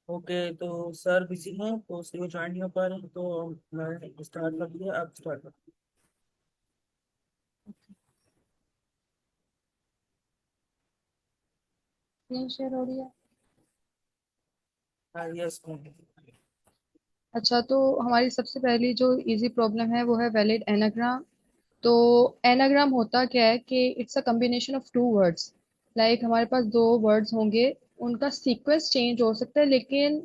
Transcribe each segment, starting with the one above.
Okay, तो sir busy हैं तो इसलिए ज्वाइन नहीं हो पा रहे, तो मैं स्टार्ट कर दिया, आप स्टार्ट कर। स्क्रीन शेयर हो रही है। हाँ, यस। अच्छा, तो हमारी सबसे पहली जो इजी प्रॉब्लम है वो है वैलिड एनाग्राम। तो एनाग्राम होता क्या है कि it's a combination of two words. Like हमारे पास दो वर्ड्स होंगे, उनका सीक्वेंस चेंज हो सकता है, लेकिन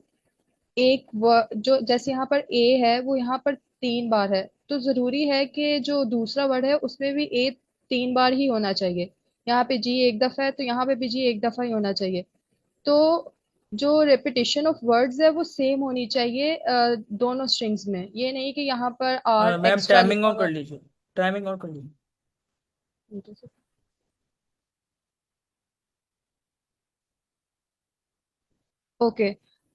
जो जैसे यहाँ पर ए है वो यहाँ पर 3 बार है, तो जरूरी है कि जो दूसरा वर्ड है उसमें भी ए 3 बार ही होना चाहिए। यहाँ पे जी एक दफा है तो यहाँ पे भी जी एक दफा ही होना चाहिए। तो जो रेपिटेशन ऑफ वर्ड्स है वो सेम होनी चाहिए दोनों स्ट्रिंग्स में। ये नहीं कि यहाँ पर आर मैम एक्स्ट्रा टाइमिंग लिखा ऑन हुआ कर है। लीजिए। टाइमिंग ऑन कर लीजिए। ओके,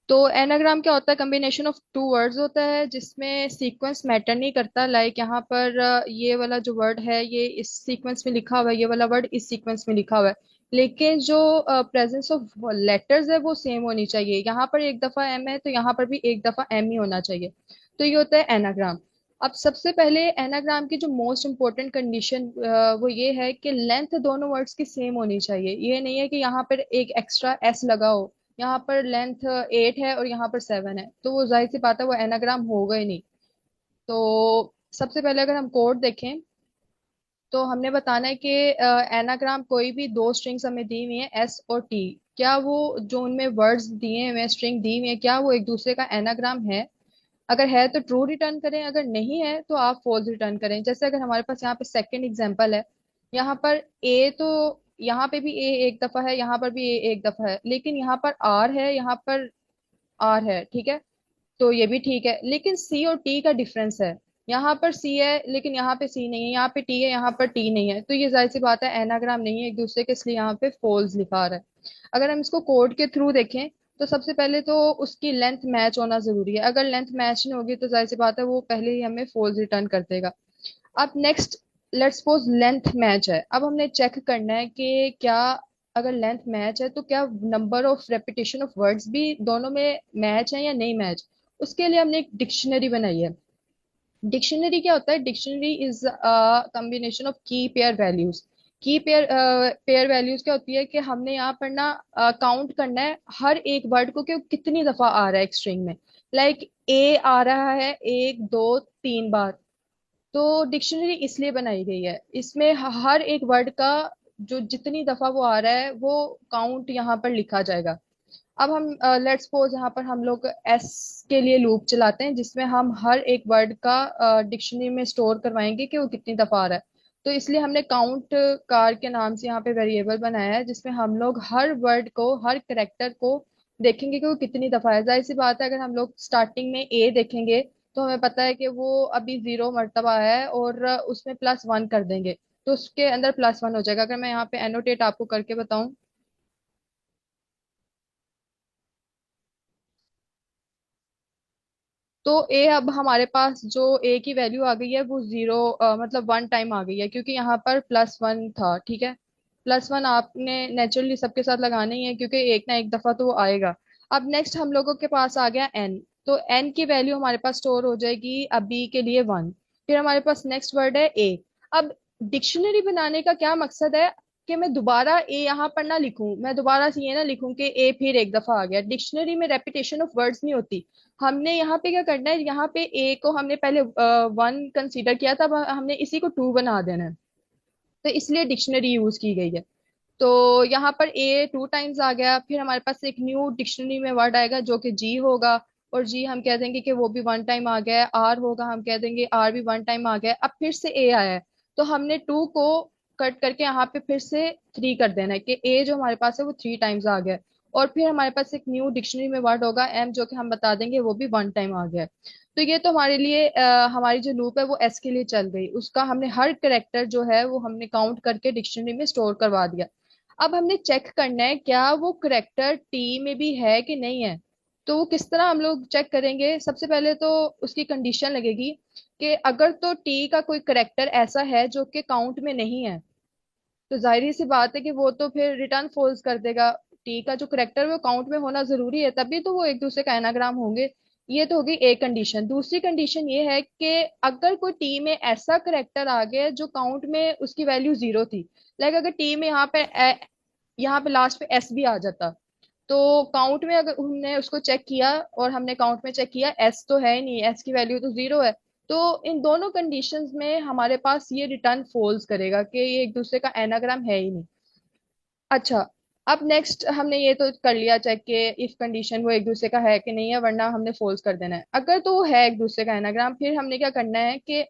तो एनाग्राम क्या होता है? कॉम्बिनेशन ऑफ टू वर्ड्स होता है जिसमें सीक्वेंस मैटर नहीं करता। लाइक यहाँ पर ये वाला जो वर्ड है ये इस सीक्वेंस में लिखा हुआ है, ये वाला वर्ड इस सीक्वेंस में लिखा हुआ है, लेकिन जो प्रेजेंस ऑफ लेटर्स है वो सेम होनी चाहिए। यहाँ पर एक दफा एम है तो यहाँ पर भी एक दफा एम ही होना चाहिए। तो ये होता है एनाग्राम। अब सबसे पहले एनाग्राम की जो मोस्ट इंपॉर्टेंट कंडीशन वो ये है कि लेंथ दोनों वर्ड्स की सेम होनी चाहिए। ये नहीं है कि यहाँ पर एक एक्स्ट्रा एस लगा हो, यहाँ पर लेंथ 8 है और यहाँ पर 7 है, तो वो जाहिर सी बात है वो एनाग्राम होगा ही नहीं। तो सबसे पहले अगर हम कोड देखें तो हमने बताना है कि एनाग्राम कोई भी दो स्ट्रिंग्स हमें दी हुई है एस और टी, क्या वो जो उनमें वर्ड्स दिए हुए हैं, स्ट्रिंग दी हुई है, क्या वो एक दूसरे का एनाग्राम है? अगर है तो ट्रू रिटर्न करें, अगर नहीं है तो आप फॉल्स रिटर्न करें। जैसे अगर हमारे पास यहाँ पे सेकंड एग्जांपल है, यहाँ पर ए तो यहाँ पे भी ए एक दफा है, यहाँ पर भी ए एक दफा है, लेकिन यहाँ पर आर है, यहाँ पर आर है, ठीक है, तो ये भी ठीक है। लेकिन सी और टी का डिफरेंस है, यहाँ पर सी है लेकिन यहाँ पे सी नहीं है, यहाँ पे टी है यहाँ पर टी नहीं है, तो ये जाहिर सी बात है एनाग्राम नहीं है एक दूसरे के, इसलिए यहाँ पे फॉल्स लिखा रहा है। अगर हम इसको कोड के थ्रू देखें तो सबसे पहले तो उसकी लेंथ मैच होना जरूरी है। अगर लेंथ मैच नहीं होगी तो जाहिर सी बात है वो पहले ही हमें फॉल्स रिटर्न कर देगा। अब next, let's suppose length match है। अब हमने चेक करना है कि क्या, अगर लेंथ मैच है तो क्या number of repetition of words भी दोनों में मैच है या नहीं मैच। उसके लिए हमने एक डिक्शनरी बनाई है। डिक्शनरी क्या होता है? डिक्शनरी इज कॉम्बिनेशन ऑफ की पेयर वैल्यूज। की पेयर पेयर वैल्यूज क्या होती है कि हमने यहाँ पर ना काउंट करना है हर एक वर्ड को कि वो कितनी दफा आ रहा है एक स्ट्रिंग में। लाइक ए आ रहा है 1 2 3 बार, तो डिक्शनरी इसलिए बनाई गई है, इसमें हर एक वर्ड का जो जितनी दफा वो आ रहा है वो काउंट यहाँ पर लिखा जाएगा। अब हम लेट्स सपोज यहाँ पर हम लोग एस के लिए लूप चलाते हैं जिसमें हम हर एक वर्ड का डिक्शनरी में स्टोर करवाएंगे कि वो कितनी दफा आ रहा है। तो इसलिए हमने काउंट कार के नाम से यहाँ पे वेरिएबल बनाया है जिसमें हम लोग हर वर्ड को, हर करेक्टर को देखेंगे कि वो कितनी दफा है। जाहिर सी बात है अगर हम लोग स्टार्टिंग में ए देखेंगे तो हमें पता है कि वो अभी 0 मरतबा है और उसमें +1 कर देंगे तो उसके अंदर +1 हो जाएगा। अगर मैं यहाँ पे एनोटेट आपको करके बताऊं तो ए, अब हमारे पास जो ए की वैल्यू आ गई है वो 0 मतलब 1 टाइम आ गई है क्योंकि यहाँ पर +1 था, ठीक है। +1 आपने नेचुरली सबके साथ लगाना ही है क्योंकि एक ना एक दफा तो वो आएगा। अब नेक्स्ट हम लोगों के पास आ गया एन, तो एन की वैल्यू हमारे पास स्टोर हो जाएगी अभी के लिए 1। फिर हमारे पास नेक्स्ट वर्ड है ए। अब डिक्शनरी बनाने का क्या मकसद है कि मैं दोबारा ए यहाँ पर ना लिखूं, मैं दोबारा से ये ना लिखूं कि ए फिर एक दफा आ गया। डिक्शनरी में रेपिटेशन ऑफ वर्ड्स नहीं होती। हमने यहाँ पे क्या करना है, यहाँ पे ए को हमने पहले 1 कंसीडर किया था, अब हमने इसी को 2 बना देना है, तो इसलिए डिक्शनरी यूज की गई है। तो यहाँ पर ए 2 टाइम्स आ गया, फिर हमारे पास एक न्यू डिक्शनरी में वर्ड आएगा जो कि जी होगा, और जी हम कह देंगे कि वो भी 1 टाइम आ गया है। आर होगा, हम कह देंगे आर भी 1 टाइम आ गया है। अब फिर से ए आया है तो हमने 2 को कट करके यहाँ पे फिर से 3 कर देना है कि ए जो हमारे पास है वो 3 टाइम्स आ गया है। और फिर हमारे पास एक न्यू डिक्शनरी में वर्ड होगा एम जो कि हम बता देंगे वो भी 1 टाइम आ गया है। तो ये तो हमारे लिए हमारी जो लूप है वो एस के लिए चल गई, उसका हमने हर करेक्टर जो है वो हमने काउंट करके डिक्शनरी में स्टोर करवा दिया। अब हमने चेक करना है क्या वो करेक्टर टी में भी है कि नहीं है। तो वो किस तरह हम लोग चेक करेंगे? सबसे पहले तो उसकी कंडीशन लगेगी कि अगर तो टी का कोई करेक्टर ऐसा है जो कि काउंट में नहीं है तो जाहिर सी बात है कि वो तो फिर रिटर्न फॉल्स कर देगा। टी का जो करेक्टर वो काउंट में होना जरूरी है, तभी तो वो एक दूसरे का एनाग्राम होंगे। ये तो होगी एक कंडीशन। दूसरी कंडीशन ये है कि अगर कोई टी में ऐसा करेक्टर आ गया जो काउंट में उसकी वैल्यू जीरो थी, लाइक अगर टी में यहाँ पे लास्ट पे एस भी आ जाता, तो काउंट में अगर हमने उसको चेक किया और हमने काउंट में चेक किया एस तो है ही नहीं, एस की वैल्यू तो जीरो है, तो इन दोनों कंडीशंस में हमारे पास ये रिटर्न फॉल्स करेगा कि ये एक दूसरे का एनाग्राम है ही नहीं। अच्छा, अब नेक्स्ट हमने ये तो कर लिया चेक कि इफ कंडीशन वो एक दूसरे का है कि नहीं है, वरना हमने फॉल्स कर देना है। अगर तो वो है एक दूसरे का एनाग्राम, फिर हमने क्या करना है कि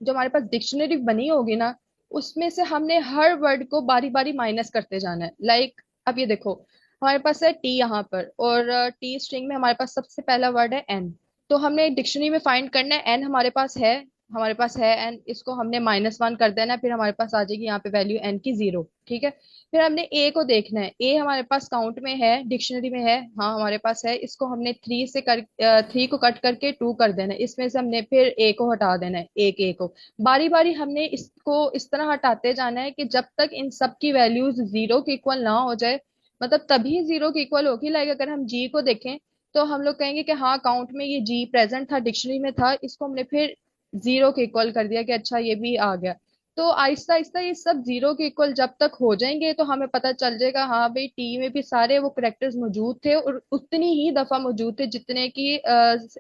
जो हमारे पास डिक्शनरी बनी होगी ना, उसमें से हमने हर वर्ड को बारी बारी माइनस करते जाना है। लाइक अब ये देखो, हमारे पास है टी यहाँ पर, और टी स्ट्रिंग में हमारे पास सबसे पहला वर्ड है एन। तो हमने डिक्शनरी में फाइंड करना है एन हमारे पास है एन, इसको हमने -1 कर देना है, फिर हमारे पास आ जाएगी यहाँ पे वैल्यू एन की 0। ठीक है। फिर हमने ए को देखना है, ए हमारे पास काउंट में है, डिक्शनरी में है, हाँ हमारे पास है, इसको हमने 3 को कट करके 2 कर देना है, इसमें से हमने फिर ए को हटा देना है, एक ए को बारी बारी हमने इसको इस तरह हटाते जाना है कि जब तक इन सब की वैल्यूज 0 के इक्वल ना हो जाए। मतलब तभी 0 के इक्वल होगी। लाइक अगर हम जी को देखें तो हम लोग कहेंगे कि हाँ काउंट में ये जी प्रेजेंट था, डिक्शनरी में था, इसको हमने फिर 0 के इक्वल कर दिया कि अच्छा ये भी आ गया। तो आहिस्ता आहिस्ता ये सब 0 के इक्वल जब तक हो जाएंगे तो हमें पता चल जाएगा हाँ भाई टी में भी सारे वो करेक्टर्स मौजूद थे और उतनी ही दफा मौजूद थे जितने की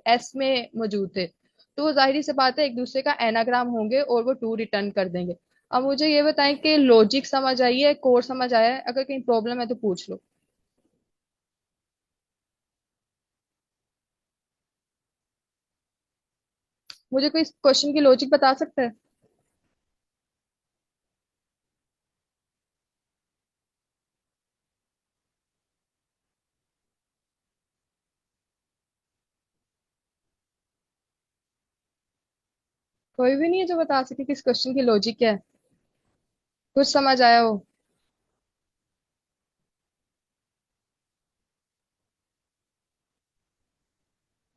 एस में मौजूद थे। तो जाहिर सी बात है एक दूसरे का एनाग्राम होंगे और वो 2 रिटर्न कर देंगे। अब मुझे ये बताएं कि लॉजिक समझ आई है, कोड समझ आया है? अगर कहीं प्रॉब्लम है तो पूछ लो। मुझे कोई क्वेश्चन की लॉजिक बता सकता है? कोई भी नहीं है जो बता सके किस क्वेश्चन की लॉजिक क्या है? कुछ समझ आया हो?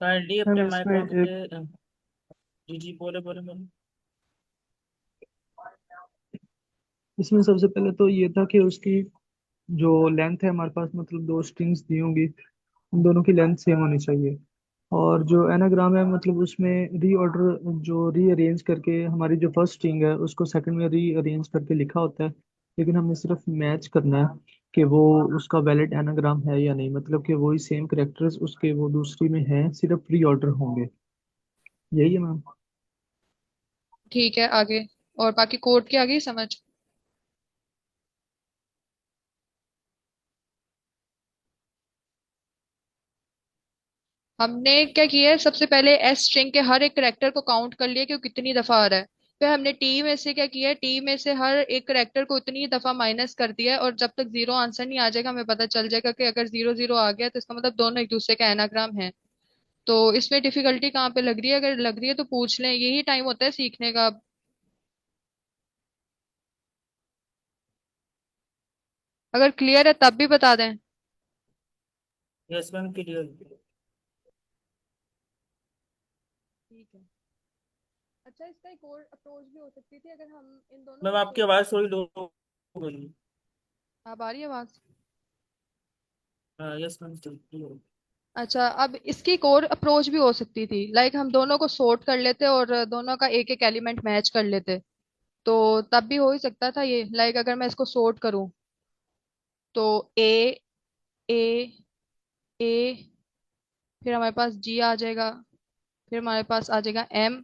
काइंडली मैम अपने माइक इसमें ऑन एक करके जी जी बोले बोले बोले। इसमें सबसे पहले तो ये था कि उसकी जो लेंथ है हमारे पास, मतलब दो स्ट्रिंग्स दी होंगी, उन दोनों की लेंथ सेम होनी चाहिए। और जो एनाग्राम है मतलब उसमें रीऑर्डर, जो रीअरेंज करके हमारी जो फर्स्ट स्ट्रिंग है उसको सेकंड में रीअरेंज करके लिखा होता है। लेकिन हमें सिर्फ मैच करना है कि वो उसका वैलिड एनाग्राम है या नहीं, मतलब कि वही सेम करेक्टर्स उसके वो दूसरी में हैं, सिर्फ रीऑर्डर होंगे। यही है मैम। ठीक है, आगे। और बाकी कोड की आगे समझ। हमने क्या किया है, सबसे पहले एस स्ट्रिंग के हर एक करेक्टर को काउंट कर लिया कि वो कितनी दफा आ रहा है। फिर हमने टी में से क्या किया है, टी में से हर एक करेक्टर को उतनी दफा माइनस कर दिया है, और जब तक 0 आंसर नहीं आ जाएगा हमें पता चल जाएगा कि अगर 0 0 आ गया तो इसका मतलब दोनों एक दूसरे का एनाग्राम है। तो इसमें डिफिकल्टी कहाँ पे लग रही है? अगर लग रही है तो पूछ लें, यही टाइम होता है सीखने का। अगर क्लियर है तब भी बता दें। Yes ma'am clear. ठीक है। अच्छा, इसका एक और अप्रोच भी हो सकती थी अगर हम इन दोनों मैम को आपकी सो। आवाज़ थोड़ी लो हो गई। अब आ रही है आवाज? हाँ यस मैम क्लियर। अच्छा, अब इसकी एक और अप्रोच भी हो सकती थी, लाइक हम दोनों को सॉर्ट कर लेते और दोनों का एक एक एलिमेंट मैच कर लेते, तो तब भी हो ही सकता था ये। लाइक अगर मैं इसको सॉर्ट करूं तो ए, ए, ए, फिर हमारे पास जी आ जाएगा, फिर हमारे पास आ जाएगा एम,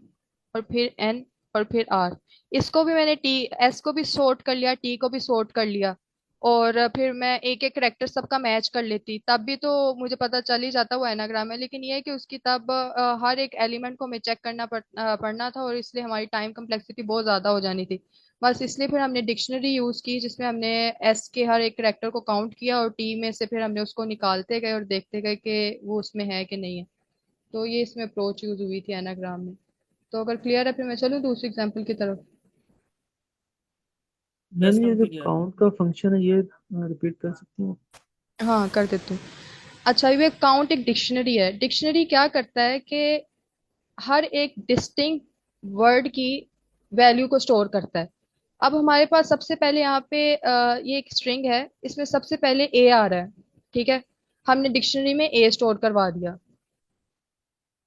और फिर एन, और फिर आर। इसको भी मैंने टी, एस को भी सॉर्ट कर लिया, टी को भी सॉर्ट कर लिया, और फिर मैं एक एक करेक्टर सबका मैच कर लेती, तब भी तो मुझे पता चल ही जाता वो एनाग्राम है। लेकिन ये है कि उसकी तब हर एक एलिमेंट को हमें चेक पड़ना था, और इसलिए हमारी टाइम कम्प्लेक्सिटी बहुत ज्यादा हो जानी थी। बस इसलिए फिर हमने डिक्शनरी यूज की जिसमें हमने एस के हर एक करेक्टर को काउंट किया, और टी में से फिर हमने उसको निकालते गए और देखते गए कि वो उसमें है कि नहीं है। तो ये इसमें अप्रोच यूज हुई थी एनाग्राम में। तो अगर क्लियर है फिर मैं चलूँ दूसरी एग्जाम्पल की तरफ। यस मैम ये मैम जो क्लियर। काउंट का फंक्शन है ये रिपीट कर सकती हैं? हाँ, कर देती हूँ। अच्छा, ये काउंट एक डिक्शनरी है। डिक्शनरी क्या करता है कि हर एक डिस्टिंक्ट वर्ड की वैल्यू को स्टोर करता है। अब हमारे पास सबसे पहले यहाँ पे ये एक स्ट्रिंग है, इसमें सबसे पहले ए आ रहा है। ठीक है, हमने डिक्शनरी में ए स्टोर करवा दिया।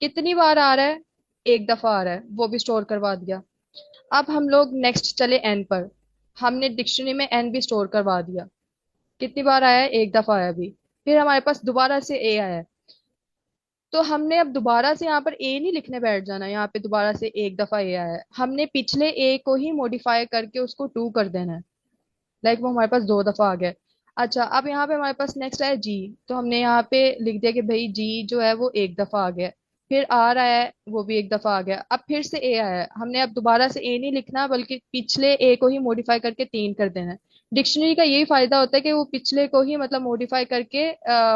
कितनी बार आ रहा है? एक दफा आ रहा है, वो भी स्टोर करवा दिया। अब हम लोग नेक्स्ट चले एन पर। हमने डिक्शनरी में एन भी स्टोर करवा दिया। कितनी बार आया है? एक दफा आया भी। फिर हमारे पास दोबारा से ए आया है। तो हमने अब दोबारा से यहाँ पर ए नहीं लिखने बैठ जाना, यहाँ पे दोबारा से एक दफा ए आया है, हमने पिछले ए को ही मॉडिफाई करके उसको टू कर देना है। लाइक वो हमारे पास दो दफा आ गया है। अच्छा, अब यहाँ पे हमारे पास नेक्स्ट है जी। तो हमने यहाँ पे लिख दिया कि भाई जी जो है वो एक दफा आ गया है। फिर आ रहा है, वो भी एक दफा आ गया। अब फिर से ए आया है, हमने अब दोबारा से ए नहीं लिखना बल्कि पिछले ए को ही मॉडिफाई करके तीन कर देना है। डिक्शनरी का यही फायदा होता है कि वो पिछले को ही मतलब मॉडिफाई करके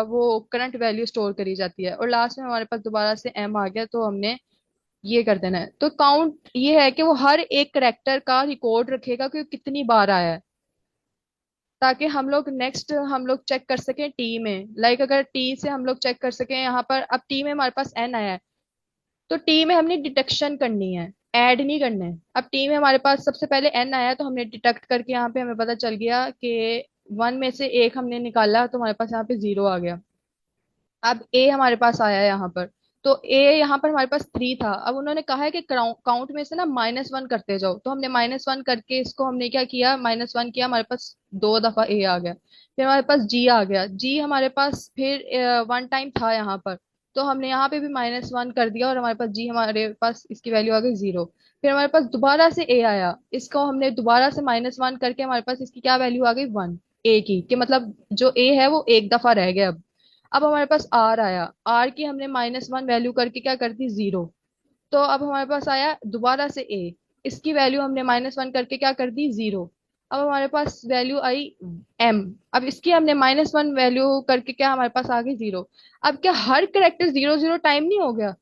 वो करंट वैल्यू स्टोर करी जाती है। और लास्ट में हमारे पास दोबारा से एम आ गया, तो हमने ये कर देना है। तो काउंट ये है कि वो हर एक करेक्टर का रिकॉर्ड रखेगा कि वो कितनी बार आया है, ताकि हम लोग नेक्स्ट हम लोग चेक कर सकें टी में। लाइक अगर टी से हम लोग चेक कर सकें, यहाँ पर अब टी में हमारे पास एन आया है, तो टी में हमने डिटेक्शन करनी है, ऐड नहीं करना है। अब टी में हमारे पास सबसे पहले एन आया, तो हमने डिटेक्ट करके यहाँ पे हमें पता चल गया कि वन में से एक हमने निकाला, तो हमारे पास यहाँ पे जीरो आ गया। अब ए हमारे पास आया है यहाँ पर। तो ए यहाँ पर हमारे पास थ्री था, अब उन्होंने कहा है कि काउंट में से ना माइनस वन करते जाओ, तो हमने माइनस वन करके इसको हमने क्या किया, माइनस वन किया, हमारे पास दो दफा ए आ गया। फिर हमारे पास जी आ गया, जी हमारे पास फिर वन टाइम था यहाँ पर, तो हमने यहाँ पे भी माइनस वन कर दिया और हमारे पास जी, हमारे पास इसकी वैल्यू आ गई जीरो। फिर हमारे पास दोबारा से ए आया, इसको हमने दोबारा से माइनस वन करके हमारे पास इसकी क्या वैल्यू आ गई, वन। ए की, कि मतलब जो ए है वो एक दफा रह गया। अब हमारे पास आर आया, आर की हमने माइनस वन वैल्यू करके क्या कर दी, जीरो। तो अब हमारे पास आया दोबारा से ए, इसकी वैल्यू हमने माइनस वन करके क्या कर दी, जीरो। अब हमारे पास वैल्यू आई एम, अब इसकी हमने माइनस वन वैल्यू करके क्या हमारे पास आ गई, जीरो। अब क्या हर करेक्टर जीरो जीरो टाइम नहीं हो गया?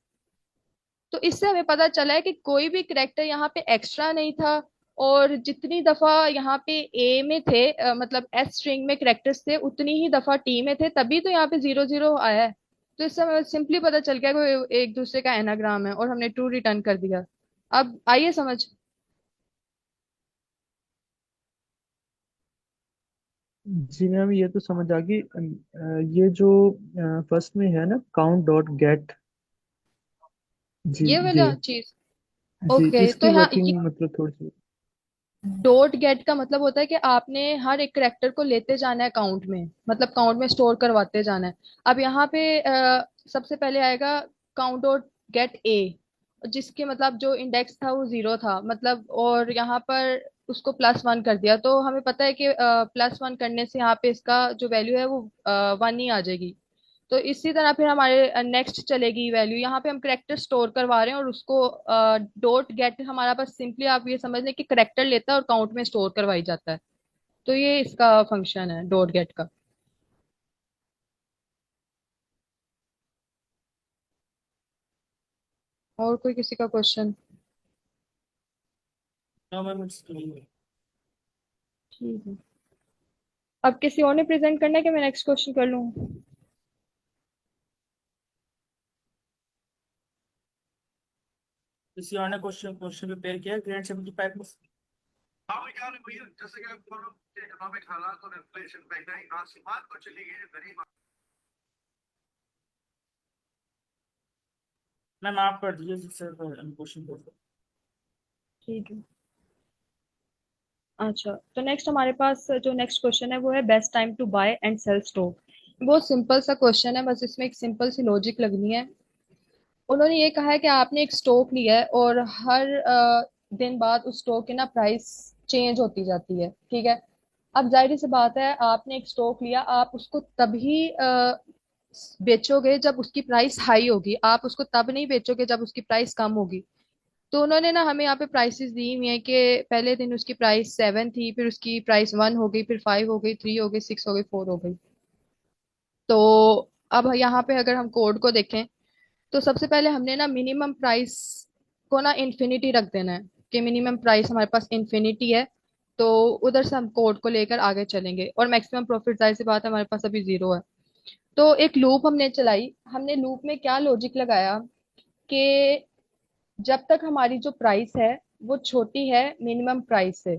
तो इससे हमें पता चला है कि कोई भी करेक्टर यहाँ पे एक्स्ट्रा नहीं था। और जितनी दफा यहाँ पे ए में थे मतलब एस स्ट्रिंग में करेक्टर्स थे, उतनी ही दफा टी में थे, तभी तो यहाँ पे जीरो जीरो आया है। तो इससे हमें सिंपली पता चल गया कि एक दूसरे का एनाग्राम है, और हमने ट्रू रिटर्न कर दिया। अब आइए समझ। जी मैम, ये तो समझ आ गई। ये जो फर्स्ट में है ना, काउंट डॉट गेट। जी ये जी। वाला चीज। जी, ओके, तो इसकी यहाँ वर्किंग मतलब थोड़ी सी। डॉट गेट का मतलब होता है कि आपने हर एक करेक्टर को लेते जाना है काउंट में, मतलब काउंट में स्टोर करवाते जाना है। अब यहाँ पे सबसे पहले आएगा काउंट डॉट गेट ए, जिसके मतलब जो इंडेक्स था वो जीरो था मतलब, और यहाँ पर उसको प्लस वन कर दिया, तो हमें पता है कि प्लस वन करने से यहाँ पे इसका जो वैल्यू है वो वन ही आ जाएगी। तो इसी तरह फिर हमारे नेक्स्ट चलेगी वैल्यू, यहाँ पे हम करेक्टर स्टोर करवा रहे हैं और उसको डॉट गेट हमारा बस सिंपली आप ये समझ लें कि करेक्टर लेता है और काउंट में स्टोर करवाई जाता है। तो ये इसका फंक्शन है डॉट गेट का। और कोई किसी का question? No ma'am, it's clear. ठीक है, अब किसी और ने प्रेजेंट करना है कि मैं नेक्स्ट क्वेश्चन कर लूँ? किसी और ने क्वेश्चन क्वेश्चन प्रिपेयर किया ग्रेड 75 में? हाँ भैया ने भैया जैसे कि आपको इकोनॉमिक हालात और इन्फ्लेशन महंगाई आसमान को चली गई है, गरीब। मैम आप कर दीजिए जिससे क्वेश्चन को। ठीक है। अच्छा, तो नेक्स्ट हमारे पास जो नेक्स्ट क्वेश्चन है वो है best time to buy and sell stock. बहुत सिंपल सा क्वेश्चन है, बस इसमें एक सिंपल सी लॉजिक लगनी है। उन्होंने ये कहा है कि आपने एक स्टॉक लिया है और हर दिन बाद उस स्टॉक की ना प्राइस चेंज होती जाती है। ठीक है, अब जाहिर सी बात है, आपने एक स्टॉक लिया, आप उसको तभी बेचोगे जब उसकी प्राइस हाई होगी, आप उसको तब नहीं बेचोगे जब उसकी प्राइस कम होगी। तो उन्होंने ना हमें यहाँ पे प्राइसेस दी हुई है कि पहले दिन उसकी प्राइस सेवन थी, फिर उसकी प्राइस वन हो गई, फिर फाइव हो गई, थ्री हो गई, सिक्स हो गई, फोर हो गई। तो अब यहाँ पे अगर हम कोड को देखें, तो सबसे पहले हमने ना मिनिमम प्राइस को ना इन्फिनिटी रख देना है, कि मिनिमम प्राइस हमारे पास इन्फिनिटी है। तो उधर से हम कोड को लेकर आगे चलेंगे, और मैक्सिमम प्रॉफिट जाहिर सी बात है हमारे पास अभी जीरो है। तो एक लूप हमने चलाई, हमने लूप में क्या लॉजिक लगाया कि जब तक हमारी जो प्राइस है वो छोटी है मिनिमम प्राइस से,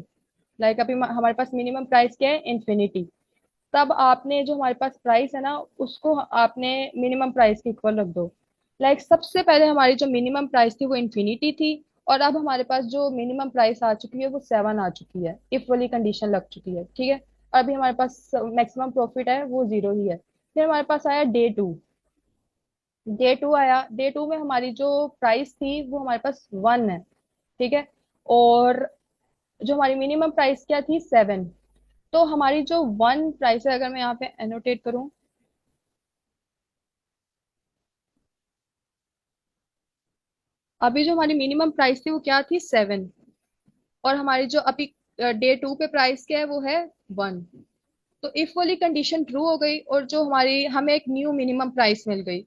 लाइक अभी हमारे पास मिनिमम प्राइस क्या है, इन्फिनिटी। तब आपने जो हमारे पास प्राइस है ना, उसको आपने मिनिमम प्राइस के इक्वल रख दो। लाइक सबसे पहले हमारी जो मिनिमम प्राइस थी वो इन्फिनिटी थी, और अब हमारे पास जो मिनिमम प्राइस आ चुकी है वो 7 आ चुकी है, इफ वाली कंडीशन लग चुकी है, ठीक है। अभी हमारे पास मैक्सिमम प्रॉफिट है वो 0 ही है। फिर हमारे पास आया डे 2। डे 2 आया, डे 2 में हमारी जो प्राइस थी वो हमारे पास 1 है, ठीक है। और जो हमारी मिनिमम प्राइस क्या थी, 7। तो हमारी जो 1 प्राइस है, अगर मैं यहाँ पे एनोटेट करूँ, अभी जो हमारी मिनिमम प्राइस थी वो क्या थी, 7। और हमारी जो अभी डे 2 पे प्राइस क्या है वो है 1। तो इफ वाली कंडीशन ट्रू हो गई और जो हमारी हमें एक न्यू मिनिमम प्राइस मिल गई,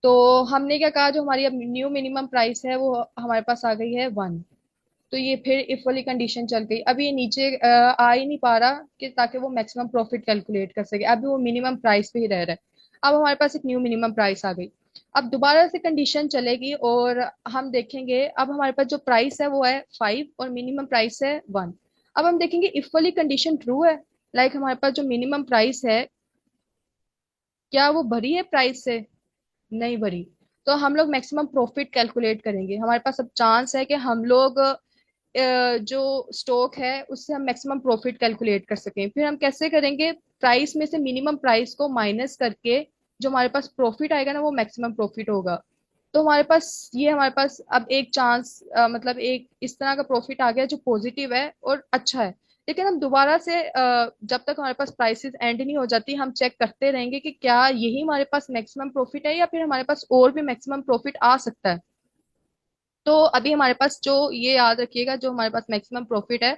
तो हमने क्या कहा, जो हमारी अब न्यू मिनिमम प्राइस है वो हमारे पास आ गई है 1। तो ये फिर इफ वाली कंडीशन चल गई। अब ये नीचे आ ही नहीं पा रहा कि ताकि वो मैक्सिमम प्रॉफिट कैलकुलेट कर सके, अभी वो मिनिमम प्राइस पे ही रह रहा है। अब हमारे पास एक न्यू मिनिमम प्राइस आ गई। अब दोबारा से कंडीशन चलेगी और हम देखेंगे, अब हमारे पास जो प्राइस है वो है 5 और मिनिमम प्राइस है 1। अब हम देखेंगे इफ वाली कंडीशन ट्रू है, लाइक हमारे पास जो मिनिमम प्राइस है क्या वो भरी है प्राइस से, नहीं भरी। तो हम लोग मैक्सिमम प्रॉफिट कैलकुलेट करेंगे। हमारे पास अब चांस है कि हम लोग जो स्टॉक है उससे हम मैक्सिमम प्रॉफिट कैलकुलेट कर सकें। फिर हम कैसे करेंगे, प्राइस में से मिनिमम प्राइस को माइनस करके जो हमारे पास प्रॉफिट आएगा ना वो मैक्सिमम प्रॉफिट होगा। तो हमारे पास अब एक चांस, मतलब एक इस तरह का प्रॉफिट आ गया जो पॉजिटिव है और अच्छा है। लेकिन हम दोबारा से जब तक हमारे पास प्राइसेस एंड नहीं हो जाती, हम चेक करते रहेंगे कि क्या यही हमारे पास मैक्सिमम प्रॉफिट है या फिर हमारे पास और भी मैक्सिमम प्रॉफिट आ सकता है। तो अभी हमारे पास जो, ये याद रखिएगा, जो हमारे पास मैक्सिमम प्रॉफिट है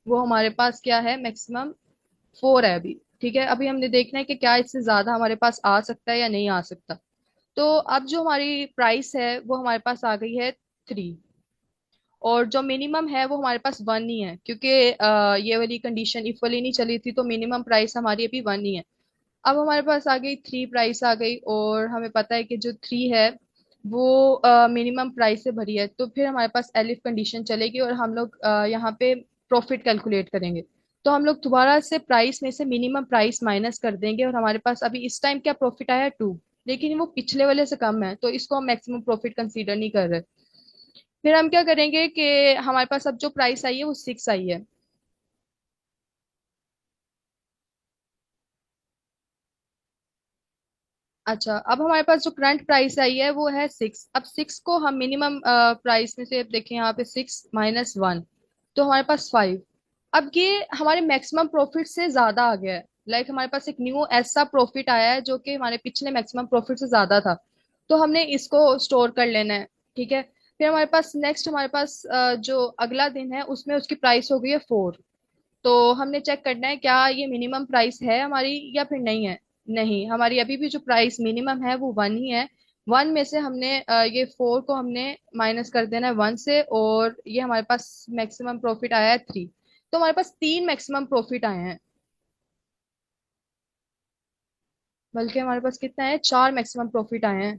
वो हमारे पास क्या है, मैक्सिमम 4 है अभी, ठीक है। अभी हमने देखना है कि क्या इससे ज्यादा हमारे पास आ सकता है या नहीं आ सकता। तो अब जो हमारी प्राइस है वो हमारे पास आ गई है 3, और जो मिनिमम है वो हमारे पास 1 ही है, क्योंकि ये वाली कंडीशन इफ वाली नहीं चली थी, तो मिनिमम प्राइस हमारी अभी 1 ही है। अब हमारे पास आ गई 3 प्राइस आ गई, और हमें पता है कि जो 3 है वो मिनिमम प्राइस से भरी है। तो फिर हमारे पास एलिफ कंडीशन चलेगी और हम लोग यहाँ पे प्रॉफिट कैलकुलेट करेंगे। तो हम लोग दोबारा से प्राइस में से मिनिमम प्राइस माइनस कर देंगे, और हमारे पास अभी इस टाइम क्या प्रॉफिट आया, 2। लेकिन वो पिछले वाले से कम है, तो इसको हम मैक्सिमम प्रॉफिट कंसीडर नहीं कर रहे। फिर हम क्या करेंगे कि हमारे पास अब जो प्राइस आई है वो 6 आई है। अच्छा, अब हमारे पास जो करंट प्राइस आई है वो है 6। अब 6 को हम मिनिमम प्राइस में से देखें, यहाँ पे 6 - 1, तो हमारे पास 5। अब ये हमारे मैक्सिमम प्रॉफिट से ज्यादा आ गया है। लाइक हमारे पास एक न्यू ऐसा प्रॉफिट आया है जो कि हमारे पिछले मैक्सिमम प्रॉफिट से ज्यादा था। तो हमने इसको स्टोर कर लेना है, ठीक है। फिर हमारे पास नेक्स्ट, हमारे पास जो अगला दिन है उसमें उसकी प्राइस हो गई है 4। तो हमने चेक करना है क्या ये मिनिमम प्राइस है हमारी या फिर नहीं है। नहीं, हमारी अभी भी जो प्राइस मिनिमम है वो 1 ही है। 1 में से हमने ये 4 को हमने माइनस कर देना है 1 से, और ये हमारे पास मैक्सिमम प्रॉफिट आया है 3। तो हमारे पास 3 मैक्सिमम प्रॉफिट आए हैं, बल्कि हमारे पास कितना है, 4 मैक्सिमम प्रॉफिट आए हैं।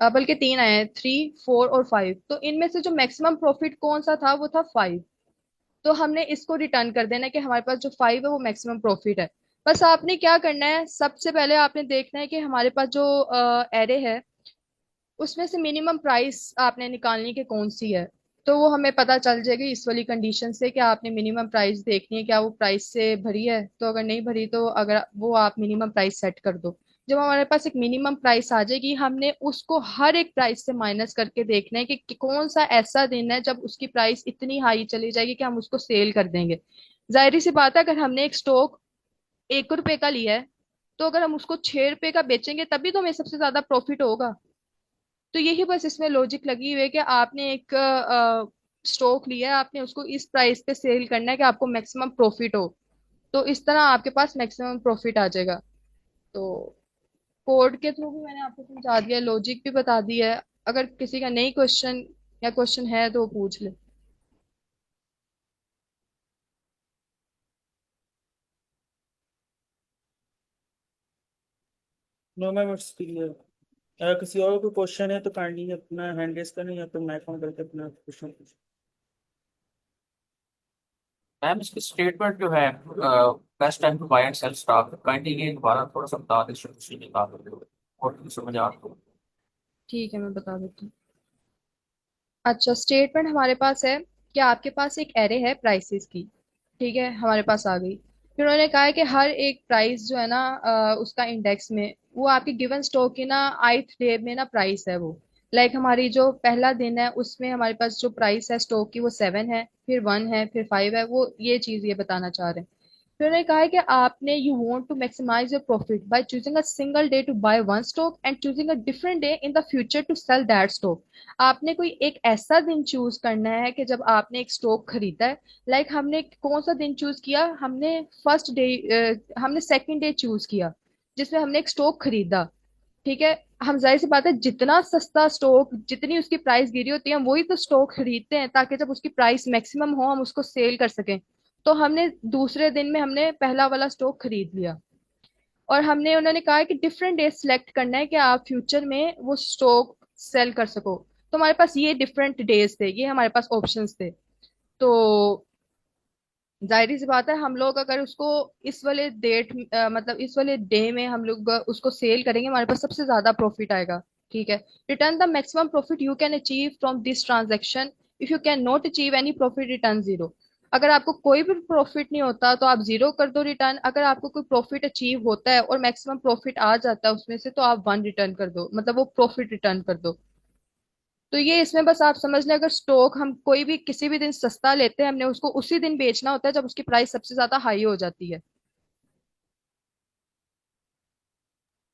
बल्कि 3 आए हैं, 3, 4 और 5। तो इनमें से जो मैक्सिमम प्रॉफिट कौन सा था, वो था 5। तो हमने इसको रिटर्न कर देना है कि हमारे पास जो 5 है वो मैक्सिमम प्रॉफिट है। बस आपने क्या करना है, सबसे पहले आपने देखना है कि हमारे पास जो एरे है उसमें से मिनिमम प्राइस आपने निकालनी कि कौन सी है। तो वो हमें पता चल जाएगी इस वाली कंडीशन से कि आपने मिनिमम प्राइस देखनी है क्या वो प्राइस से भरी है। तो अगर नहीं भरी तो अगर वो आप मिनिमम प्राइस सेट कर दो। जब हमारे पास एक मिनिमम प्राइस आ जाएगी, हमने उसको हर एक प्राइस से माइनस करके देखना है कि कौन सा ऐसा दिन है जब उसकी प्राइस इतनी हाई चली जाएगी कि हम उसको सेल कर देंगे। जाहिर सी बात है, अगर हमने एक स्टॉक 1 रुपए का लिया है, तो अगर हम उसको 6 रुपए का बेचेंगे तभी तो हमें सबसे ज्यादा प्रॉफिट होगा। तो यही बस इसमें लॉजिक लगी हुई है कि आपने एक स्टॉक लिया है, आपने उसको इस प्राइस पे सेल करना है कि आपको मैक्सिमम प्रॉफिट हो। तो इस तरह आपके पास मैक्सिमम प्रॉफिट आ जाएगा। तो कोड के थ्रू भी मैंने आपको समझा दिया, लॉजिक भी बता दिया है। अगर किसी का नई क्वेश्चन या क्वेश्चन है तो वो पूछ ले। No ma'am, it's clear. अगर किसी और को क्वेश्चन है तो काइंडली अपना हैंड रेस करें, या तो मैं फोन करके अपना क्वेश्चन पूछें। मैम इसकी स्टेटमेंट जो है, best time to buy and sell stock, kindly ये दोबारा थोड़ा सा बता दें, शुरू निकाल दो और समझ आ रहा हो। ठीक है, मैं बता देती हूँ। अच्छा, स्टेटमेंट हमारे पास है कि आपके पास एक एरे है प्राइसेस की। ठीक है, हमारे पास आ गई। फिर उन्होंने कहा है कि हर एक प्राइस जो है ना, उसका इंडेक्स में वो आपके गिवन स्टॉक की ना ith डे में ना प्राइस है वो। लाइक हमारी जो पहला दिन है उसमें हमारे पास जो प्राइस है स्टॉक की वो 7 है, फिर 1 है, फिर 5 है। वो ये चीज ये बताना चाह रहे हैं। फिर उन्होंने कहा है कि आपने you want to maximise your profit by choosing a single day to buy one stock and choosing a different day in the future to sell that stock. आपने कोई एक ऐसा दिन चूज करना है कि जब आपने एक स्टॉक खरीदा है। लाइक हमने कौन सा दिन चूज किया, हमने फर्स्ट डे, हमने सेकंड डे चूज किया जिसमें हमने एक स्टॉक खरीदा। ठीक है, हम जाहिर सी बात है जितना सस्ता स्टॉक, जितनी उसकी प्राइस गिरी होती है हम वही तो स्टॉक खरीदते हैं ताकि जब उसकी प्राइस मैक्सिमम हो हम उसको सेल कर सकें। तो हमने दूसरे दिन में हमने पहला वाला स्टॉक खरीद लिया। और हमने, उन्होंने कहा है कि डिफरेंट डे सिलेक्ट करना है कि आप फ्यूचर में वो स्टॉक सेल कर सको। तो हमारे पास ये डिफरेंट डेज थे, ये हमारे पास ऑप्शंस थे। तो जाहिर सी बात है हम लोग अगर उसको इस वाले डेट, मतलब इस वाले डे में हम लोग उसको सेल करेंगे हमारे पास सबसे ज्यादा प्रॉफिट आएगा। ठीक है, return the maximum profit you can achieve from this transaction. If you can not achieve any profit, return zero. अगर आपको कोई भी प्रॉफिट नहीं होता तो आप जीरो कर दो रिटर्न। अगर आपको कोई प्रॉफिट अचीव होता है और मैक्सिमम प्रॉफिट आ जाता है उसमें से तो आप 1 रिटर्न कर दो, मतलब वो प्रॉफिट रिटर्न कर दो। तो ये इसमें बस आप समझ लें, अगर स्टॉक हम कोई भी किसी भी दिन सस्ता लेते हैं हमने उसको उसी दिन बेचना होता है जब उसकी प्राइस सबसे ज्यादा हाई हो जाती है।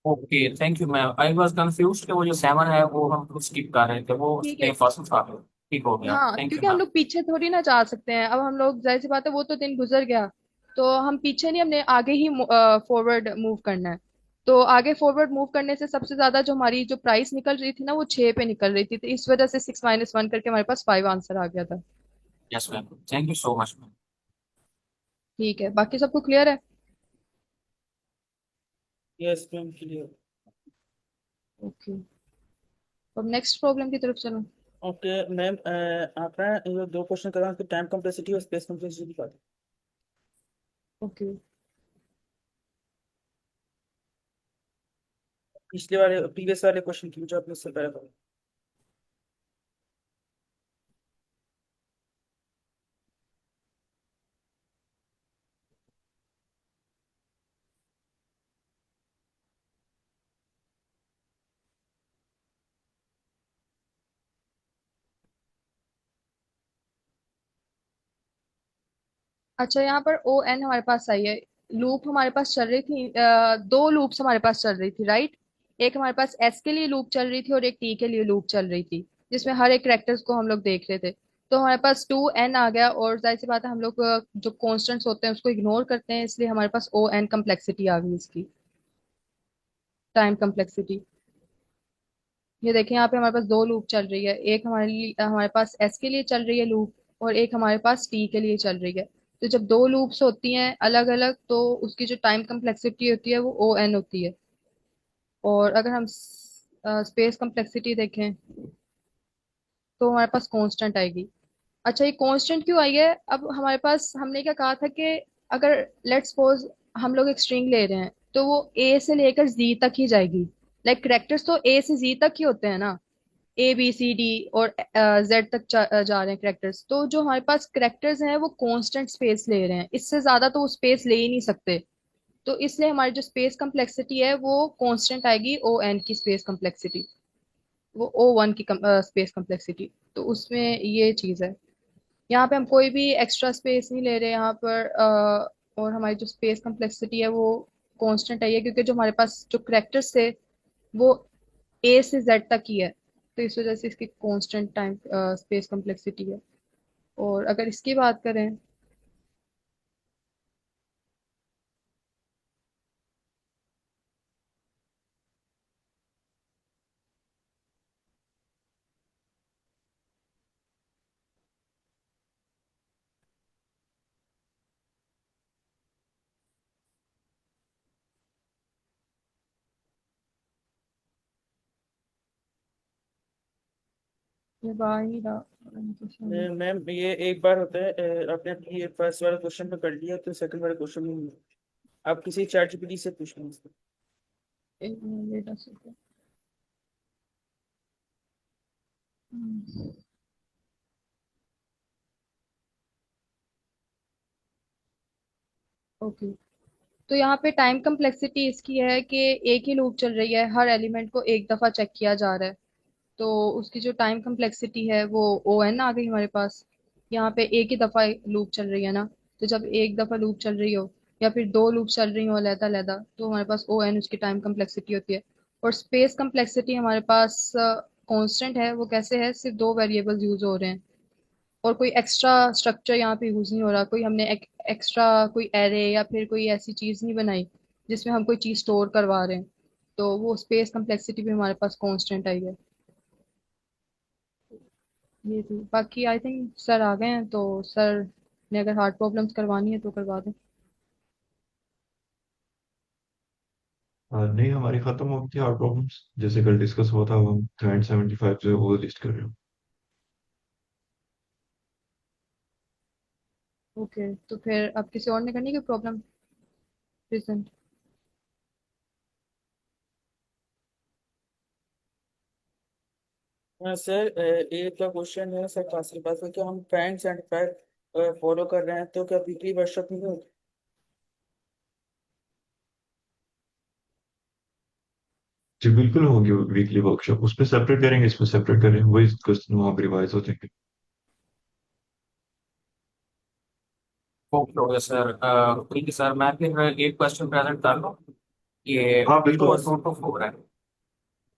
Okay, thank you ma'am. I was confuse कि वो जो 7 है वो हम स्किप कर रहे थे, वो ठीक डे है। फर्स्ट था। ठीक हो गया, हाँ, थैंक यू क्योंकि हम मैम। लोग पीछे थोड़ी ना जा सकते हैं। अब हम लोग जाहिर सी बात है वो तो दिन गुजर गया। तो हम पीछे नहीं, हमने आगे ही फॉरवर्ड मूव करना है। तो आगे फॉरवर्ड मूव करने से सबसे ज्यादा जो हमारी जो प्राइस निकल रही थी ना वो 6 पे निकल रही थी, तो इस वजह से 6 - 1 करके हमारे पास 5 आंसर आ गया था। Yes ma'am, thank you so much ma'am. ठीक है, बाकी सबको क्लियर है? Yes ma'am, clear. ओके, अब नेक्स्ट प्रॉब्लम की तरफ चलो। ओके मैम, आप ना ये दो क्वेश्चन करा, उसके टाइम कम्प्लेक्सिटी और स्पेस कम्प्लेक्सिटी की बात। ओके। पिछले वाले प्रीवियस वाले क्वेश्चन की जो आपने उससे पहले था। अच्छा, यहाँ पर ओ एन हमारे पास आई है। लूप हमारे पास चल रही थी, दो लूप्स हमारे पास चल रही थी, राइट। एक हमारे पास एस के लिए लूप चल रही थी और एक टी के लिए लूप चल रही थी, जिसमें हर एक कैरेक्टर्स को हम लोग देख रहे थे। तो हमारे पास 2n आ गया और जाहिर सी बात है हम लोग जो कॉन्स्टेंट्स होते हैं उसको इग्नोर करते हैं, इसलिए हमारे पास ओ एन कम्प्लेक्सिटी आ गई इसकी, टाइम कम्प्लेक्सिटी। ये देखें यहाँ पे हमारे पास दो लूप चल रही है, एक हमारे पास एस के लिए चल रही है लूप और एक हमारे पास टी के लिए चल रही है। तो जब दो लूप्स होती हैं अलग अलग तो उसकी जो टाइम कम्प्लेक्सिटी होती है वो ओ एन होती है। और अगर हम स्पेस कम्प्लेक्सिटी देखें तो हमारे पास कांस्टेंट आएगी। अच्छा, ये कांस्टेंट क्यों आई है? अब हमारे पास हमने क्या कहा था कि अगर लेट्स सपोज हम लोग एक स्ट्रिंग ले रहे हैं तो वो ए से लेकर जी तक ही जाएगी। लाइक करेक्टर्स तो ए से जी तक ही होते हैं ना, ABCD और जेड तक जा रहे हैं करेक्टर्स। तो जो हमारे पास करेक्टर्स हैं वो कांस्टेंट स्पेस ले रहे हैं, इससे ज्यादा तो वो स्पेस ले ही नहीं सकते। तो इसलिए हमारी जो स्पेस कम्प्लेक्सिटी है वो कांस्टेंट आएगी, ओ एन की स्पेस कम्प्लेक्सिटी, वो O1 की स्पेस कम्प्लेक्सिटी। तो उसमें ये चीज है। यहाँ पे हम कोई भी एक्स्ट्रा स्पेस नहीं ले रहे यहाँ पर, और हमारी जो स्पेस कम्प्लेक्सिटी है वो कांस्टेंट है, क्योंकि जो हमारे पास जो करेक्टर्स थे वो ए से जेड तक ही है। तो इस वजह से इसकी कांस्टेंट टाइम स्पेस कम्प्लेक्सिटी है। और अगर इसकी बात करें, ये बाहर ही रहा। मैम ये एक बार होता है, आपने ये फर्स्ट वाला क्वेश्चन पे कर लिया तो सेकंड वाला क्वेश्चन में आप किसी चैट जीपीटी से पूछ लीजिए। एक minute wait a second। Okay, तो यहाँ पे टाइम कम्प्लेक्सिटी इसकी है कि एक ही लूप चल रही है, हर एलिमेंट को एक दफा चेक किया जा रहा है। तो उसकी जो टाइम कम्प्लेक्सिटी है वो ओ एन आ गई हमारे पास। यहाँ पे एक ही दफा लूप चल रही है ना, तो जब एक दफा लूप चल रही हो या फिर दो लूप चल रही हो अलहदा अलहदा, तो हमारे पास ओ एन उसकी टाइम कम्प्लेक्सिटी होती है। और स्पेस कम्प्लेक्सिटी हमारे पास कांस्टेंट है। वो कैसे है, सिर्फ दो वेरिएबल्स यूज हो रहे हैं और कोई एक्स्ट्रा स्ट्रक्चर यहाँ पे यूज नहीं हो रहा। कोई हमने एक्स्ट्रा कोई एरे या फिर कोई ऐसी चीज नहीं बनाई जिसमें हम कोई चीज स्टोर करवा रहे हैं। तो वो स्पेस कम्प्लेक्सिटी भी हमारे पास कांस्टेंट आई है। ये थी, बाकी आई थिंक सर आ गए हैं, तो सर ने अगर हार्ड प्रॉब्लम्स करवानी है तो करवा दें। नहीं, हमारी खत्म हो गई थी हार्ड प्रॉब्लम्स, जैसे कल डिस्कस हुआ था। हम थ्रेड 75 जो है वो लिस्ट कर रहे हो। ओके, तो फिर अब किसी और ने करनी है प्रॉब्लम प्रेजेंट? हाँ सर, एक का क्वेश्चन है सर पास के पास है कि हम फ्रेंड्स एंड फैक्ट फॉलो कर रहे हैं तो क्या वीकली वर्कशॉप नहीं होगी? जी बिल्कुल होगी वीकली वर्कशॉप, उस पर सेपरेट करेंगे, इस पर सेपरेट करेंगे, वही क्वेश्चन वहाँ पर रिवाइज हो जाएंगे। ओके ओके सर, ठीक है सर, मैं फिर एक क्वेश्चन प्रेजेंट कर लूँ। ये हाँ टू बिल्कुल। और टू टू फोर है।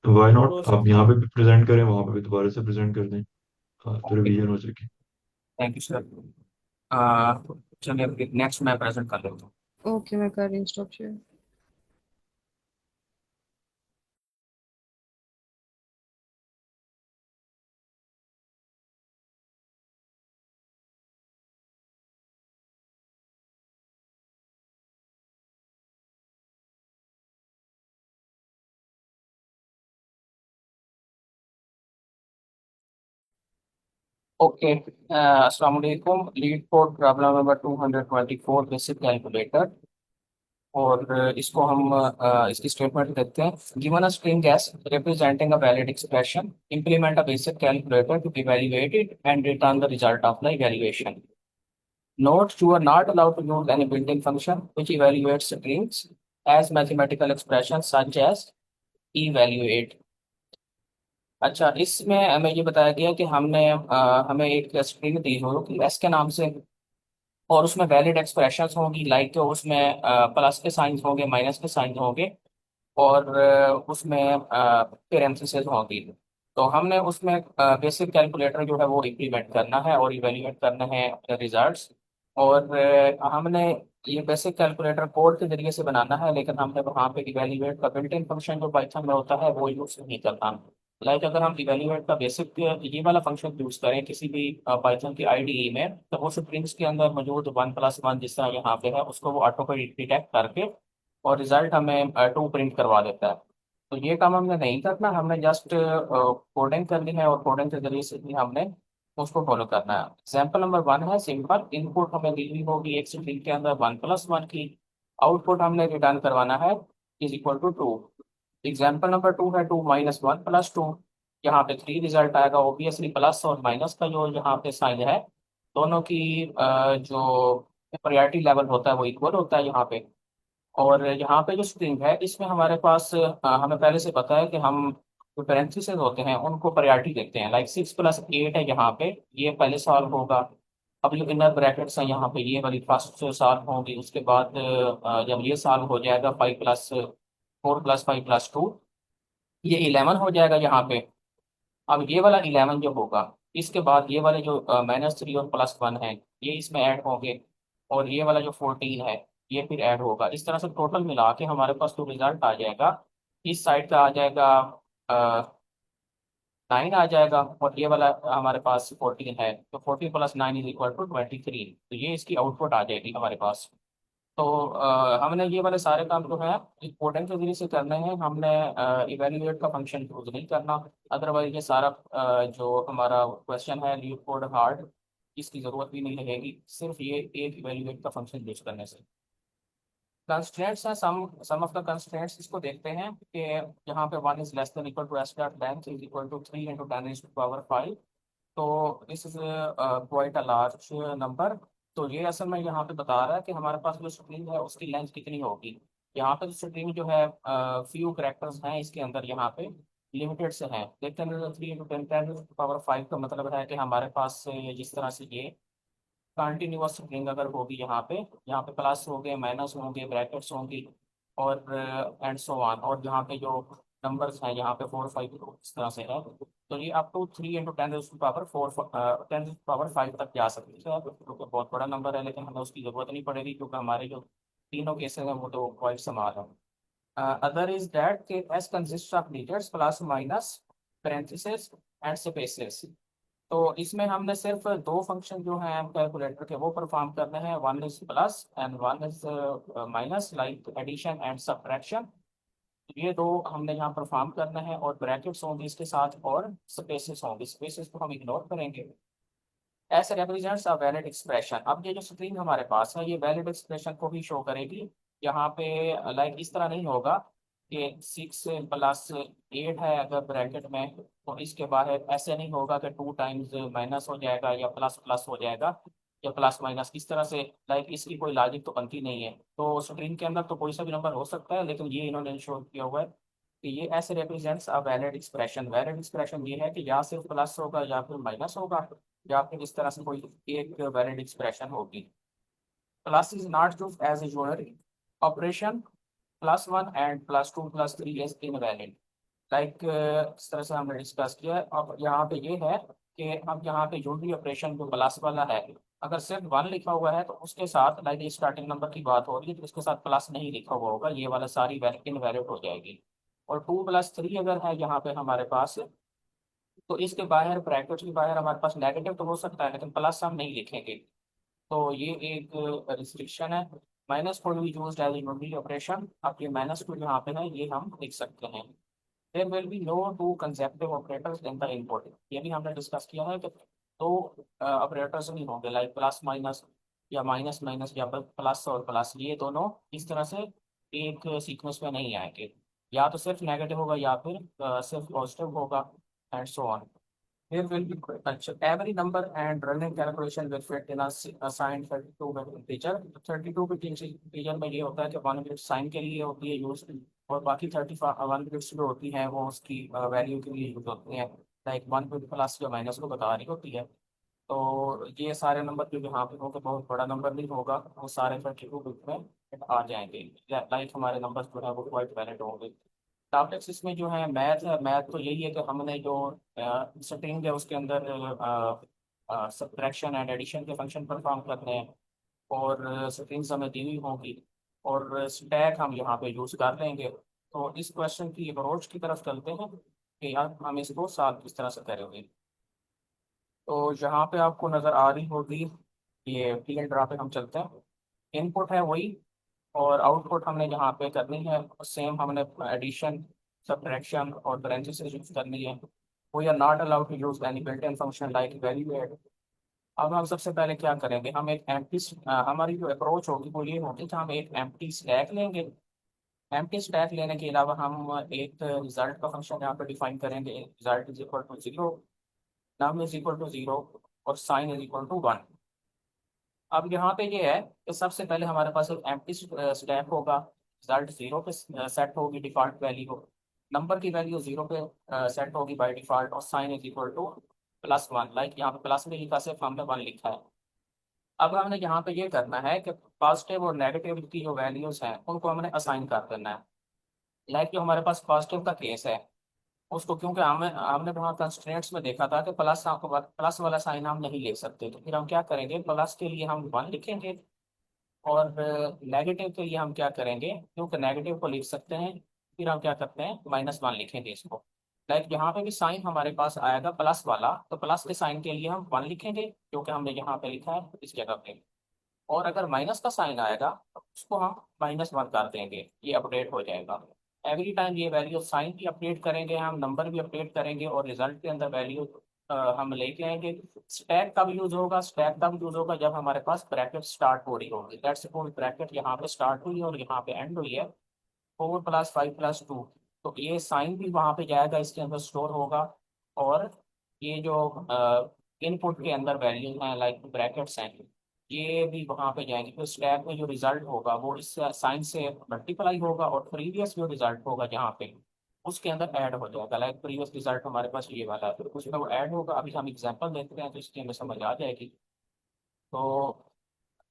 वाई तो नॉट, आप यहाँ पे भी प्रेजेंट करें, वहाँ पे भी दोबारा से प्रेजेंट कर दें। हाँ, तो ओके, रिवीजन हो जाएगी। Thank you sir. चलिए नेक्स्ट मैं प्रेजेंट कर लेता हूँ। ओके, मैं कर रही हूँ स्टॉप शेयर। ओके, अस्सलाम वालेकुम। Leet code problem number 224, basic calculator. और इसको हम इसकी स्टेटमेंट देखते हैं। Given a string S representing a valid expression, implement a basic calculator to evaluate it and return the result of the evaluation. Note: you are not allowed to use any built-in function which evaluates strings as mathematical expressions such as evaluate. अच्छा, इसमें हमें ये बताया गया कि हमें एक string दी होगी एस के नाम से, और उसमें वैलिड एक्सप्रेशंस होंगी, लाइक उसमें प्लस के साइंस होंगे, माइनस के साइंस होंगे, और उसमें पेरेंथेसिस होंगी। तो हमने उसमें बेसिक कैलकुलेटर जो है वो इम्प्लीमेंट करना है और इवेल्युएट करना है रिजल्ट्स। और हमने ये बेसिक कैलकुलेटर कोड के जरिए से बनाना है, लेकिन हमने वहाँ पे इवेल्युएट का बिल्ट इन फंक्शन जो पाइथन में होता है वो यूज नहीं करना। लाइक अगर हम इवेल्युएट का बेसिक ये वाला फंक्शन यूज करें किसी भी पाइथन की आईडीई में, तो वो स्ट्रिंग्स के अंदर मौजूद 1+1 जिस तरह यहाँ पे है उसको वो ऑटो को डिटेक्ट करके और रिजल्ट हमें 2 प्रिंट करवा देता है। तो ये काम हमने नहीं करना, हमने जस्ट कोडिंग करनी है और कोडिंग के जरिए से ही हमने उसको फॉलो करना है। एग्जाम्पल नंबर 1 है सिंपल। इनपुट हमें दी हुई होगी एक स्ट्रिंग के अंदर 1+1 की। आउटपुट हमने रिटर्न करवाना है is equal to 2। Example number 2 है 2 - 1 + 2। यहाँ पे 3 रिजल्ट आएगा। ऑब्वियसली प्लस और माइनस का जो यहाँ पे साइन है, दोनों की जो प्रायोरिटी लेवल होता है वो इक्वल होता है यहाँ पे। और यहाँ पे जो स्ट्रिंग है इसमें हमारे पास हमें पहले से पता है कि हम जो पेरेंथेसिस होते हैं उनको प्रायोरिटी देते हैं। लाइक 6+8 है यहाँ पे, ये पहले साल होगा। अब जो इनर ब्रैकेट्स हैं यहाँ पे ये वाली फर्स्ट साल होंगी। उसके बाद जब ये साल हो जाएगा 5+4+5+2, ये 11 हो जाएगा यहाँ पे। अब ये वाला 11 जो होगा, इसके बाद ये वाले जो -3 और +1 है ये इसमें ऐड होंगे, और ये वाला जो 14 है ये फिर ऐड होगा। इस तरह से टोटल मिला के हमारे पास जो रिजल्ट आ जाएगा, इस साइड का आ जाएगा 9 आ जाएगा, और ये वाला हमारे पास 14 है, तो 14 + 9 = 23। तो ये इसकी आउटपुट आ जाएगी हमारे पास। तो हमने ये वाले सारे काम जो है कोडिंग के जरिए से करने हैं, हमने इवेल्युएट का फंक्शन यूज नहीं करना। अदरवाइज ये सारा जो हमारा क्वेश्चन है लीड कोड हार्ड, इसकी ज़रूरत भी नहीं रहेगी सिर्फ ये एक इवेल्युएट का फंक्शन यूज करने से। कंस्ट्रेंट्स हैं, सम ऑफ द कंस्ट्रेंट्स इसको देखते हैं कि यहाँ पे 1 is less than equal to s dot length is equal to 3 into 10⁵ तो this is quite a large number. तो ये असल में यहाँ पे बता रहा है कि हमारे पास जो स्ट्रिंग है उसकी लेंथ कितनी होगी। यहाँ पे जो स्ट्रिंग जो है फ्यू करेक्टर्स हैं इसके अंदर, यहाँ पे लिमिटेड से हैं। देखते हैं 3 इंटू 10⁵ का मतलब है कि हमारे पास जिस तरह से ये कंटिन्यूअस स्ट्रिंग अगर होगी, यहाँ पे प्लस होंगे, माइनस होंगे, ब्रैकेट्स होंगी और एंड सो ऑन, और यहाँ पे जो नंबर्स हैं यहाँ पे 4 5 इस तरह से है। तो ये अप टू 3 इंटू 10⁵ तक जा सकती है, क्योंकि बहुत बड़ा नंबर है, लेकिन हमें उसकी जरूरत नहीं पड़ेगी क्योंकि हमारे जो तीनों केसेस हैं वो तो क्वाइट समान है। अदर इज दैट कि S consist of digits plus minus parenthesis and spaces. तो इसमें हमने सिर्फ दो फंक्शन जो हैं कैलकुलेटर के वो परफॉर्म करने हैं, one is plus and one is minus, like addition and subtraction. ये दो हमने यहाँ परफॉर्म करना है, और ब्रैकेट्स होंगे इसके साथ और स्पेसेस होंगे, स्पेसेस को हम इग्नोर करेंगे। ऐसे रिप्रेजेंट्स अ वैलिड एक्सप्रेशन। अब ये जो स्ट्रिंग हमारे पास है ये वैलिड एक्सप्रेशन को ही शो करेगी। यहाँ पे लाइक इस तरह नहीं होगा कि 6 + 8 है अगर ब्रैकेट में, तो इसके बाहर ऐसे नहीं होगा कि 2 टाइम्स माइनस हो जाएगा या प्लस प्लस हो जाएगा या प्लस माइनस इस तरह से। लाइक इसकी कोई लॉजिक तो बनती नहीं है। तो स्ट्रिंग के अंदर तो कोई सा भी नंबर हो सकता है, लेकिन ये इन्होंने इंश्योर किया हुआ है कि ये ऐसे represents a valid expression. Valid expression ये है कि या सिर्फ प्लस होगा या फिर माइनस होगा या फिर इस तरह से कोई एक वैलिड एक्सप्रेशन होगी। Plus is not used as a unary operation, +1 and +2 +3 is invalid. Like इस तरह से हमने डिस्कस किया है। अब यहाँ पे ये है कि अब यहाँ पे यूनरी ऑपरेशन जो प्लस वाला है, अगर सिर्फ 1 लिखा हुआ है तो उसके साथ, लाइक स्टार्टिंग नंबर की बात हो रही है तो उसके साथ प्लस नहीं लिखा हुआ होगा, ये वाला सारी इनवैलिड हो जाएगी। और 2 + 3 अगर है यहाँ पे हमारे पास, तो इसके बाहर ब्रैकेट के बाहर हमारे पास नेगेटिव तो हो सकता है लेकिन प्लस हम नहीं लिखेंगे। तो ये एक रिस्ट्रिक्शन है। माइनस को भी यूज एज यूनिटी ऑपरेशन। अब ये माइनस को यहाँ पे है ये हम लिख सकते हैं। There will be no two consecutive operators in the input. ये भी हमने डिस्कस किया है कि दो ऑपरेटर्स नहीं होंगे, लाइक प्लस माइनस या माइनस माइनस या प्लस और प्लस, ये दोनों इस तरह से एक सीक्वेंस में नहीं आएंगे। या तो सिर्फ नेगेटिव होगा या फिर सिर्फ पॉजिटिव होगा and so on. There will be every number and running calculation will fit in a assigned 32 bit integer। 32 bit integer में ये होता है कि 1 bit साइन के लिए होती है यूज, और बाकी 31 बिट्स जो होती हैं वो उसकी वैल्यू के लिए यूज होती हैं, लाइक 1 बिट प्लस या माइनस को बता रही होती है। तो ये सारे नंबर जो यहाँ पे होंगे बहुत बड़ा नंबर नहीं होगा, वो सारे 32 बिट में आ जाएंगे, लाइक हमारे नंबर जो है वो क्वाइट वैलिड होंगे। टॉपिक्स इसमें जो है मैथ है। मैथ तो यही है कि हमने जो स्ट्रिंग है उसके अंदर सब्ट्रैक्शन एंड एडिशन के फंक्शन परफॉर्म करने हैं, और स्ट्रिंग्स हमें दी हुई होंगी और स्टैक हम यहाँ पे यूज़ कर लेंगे। तो इस क्वेश्चन की अप्रोच की तरफ चलते हैं कि यार हम इसको सॉल्व किस तरह से करेंगे। तो यहाँ पे आपको नज़र आ रही होगी ये प्लेन ड्रा पे हम चलते हैं। इनपुट है वही और आउटपुट हमने यहाँ पे करनी है सेम। हमने एडिशन, सब्ट्रैक्शन और पैरेंथेसिस यूज करनी है। We are not allowed to use any built in function like value add. अब हम सबसे पहले क्या करेंगे, हम एक एम्प्टी, हमारी जो अप्रोच होगी वो ये होगी कि हम एक एम्प्टी स्टैक लेंगे। एम्प्टी स्टैक लेने के अलावा हम एक रिजल्ट का फंक्शन यहाँ पे डिफाइन करेंगे। Result is equal to 0, num is equal to 0 और साइन इज इक्वल टू 1। अब यहाँ पे ये है कि सबसे पहले हमारे पास एक एम्प्टी स्टैक होगा, रिजल्ट 0 पे सेट होगी डिफॉल्ट वैल्यू, नंबर की वैल्यू 0 पे सेट होगी बाय डिफॉल्ट, और sign is equal to +1। Like यहाँ पे प्लस में लिखा, सिर्फ हमने 1 लिखा है। अब हमने यहाँ पे ये करना है कि पॉजिटिव और नेगेटिव की जो वैल्यूज हैं उनको हमने असाइन कर देना है। लाइक जो हमारे पास पॉजिटिव का केस है उसको, क्योंकि हमें हमने वहाँ कंस्ट्रेंट्स में देखा था कि प्लस वाला साइन हम नहीं ले सकते, तो फिर हम क्या करेंगे, प्लस के लिए हम 1 लिखेंगे और नेगेटिव के लिए हम क्या करेंगे, क्योंकि नेगेटिव को लिख सकते हैं, फिर हम क्या करते हैं -1 लिखेंगे इसको। लाइक यहाँ पे भी साइन हमारे पास आएगा प्लस वाला, तो प्लस के साइन के लिए हम 1 लिखेंगे जो कि हमने यहाँ पे लिखा है इस जगह पे। और अगर माइनस का साइन आएगा तो उसको हम -1 कर देंगे, ये अपडेट हो जाएगा। एवरी टाइम ये वैल्यू साइन भी अपडेट करेंगे, हम नंबर भी अपडेट करेंगे, और रिजल्ट के अंदर वैल्यू हम लेके आएंगे। स्टैक कब यूज होगा? स्टैक तब यूज होगा जब हमारे पास ब्रैकेट स्टार्ट हो रही होगी। लेट्स सपोज ब्रैकेट यहाँ पे स्टार्ट हुई है और यहाँ पे एंड हुई है, 4 + 5 + 2, तो ये साइन भी वहाँ पे जाएगा, इसके अंदर स्टोर होगा। और ये जो इनपुट के अंदर वैल्यूज हैं लाइक ब्रैकेट्स हैं, ये भी वहाँ पे जाएंगे। तो स्टैक में जो रिजल्ट होगा वो इस साइन से मल्टीप्लाई होगा, और प्रीवियस जो रिजल्ट होगा जहाँ पे, उसके अंदर ऐड हो जाएगा। लाइक प्रीवियस रिजल्ट हमारे पास ये वाला है, तो उसमें वो ऐड होगा। अभी हम एग्जांपल देखते हैं तो इसकी हमें समझ आ जाएगी। तो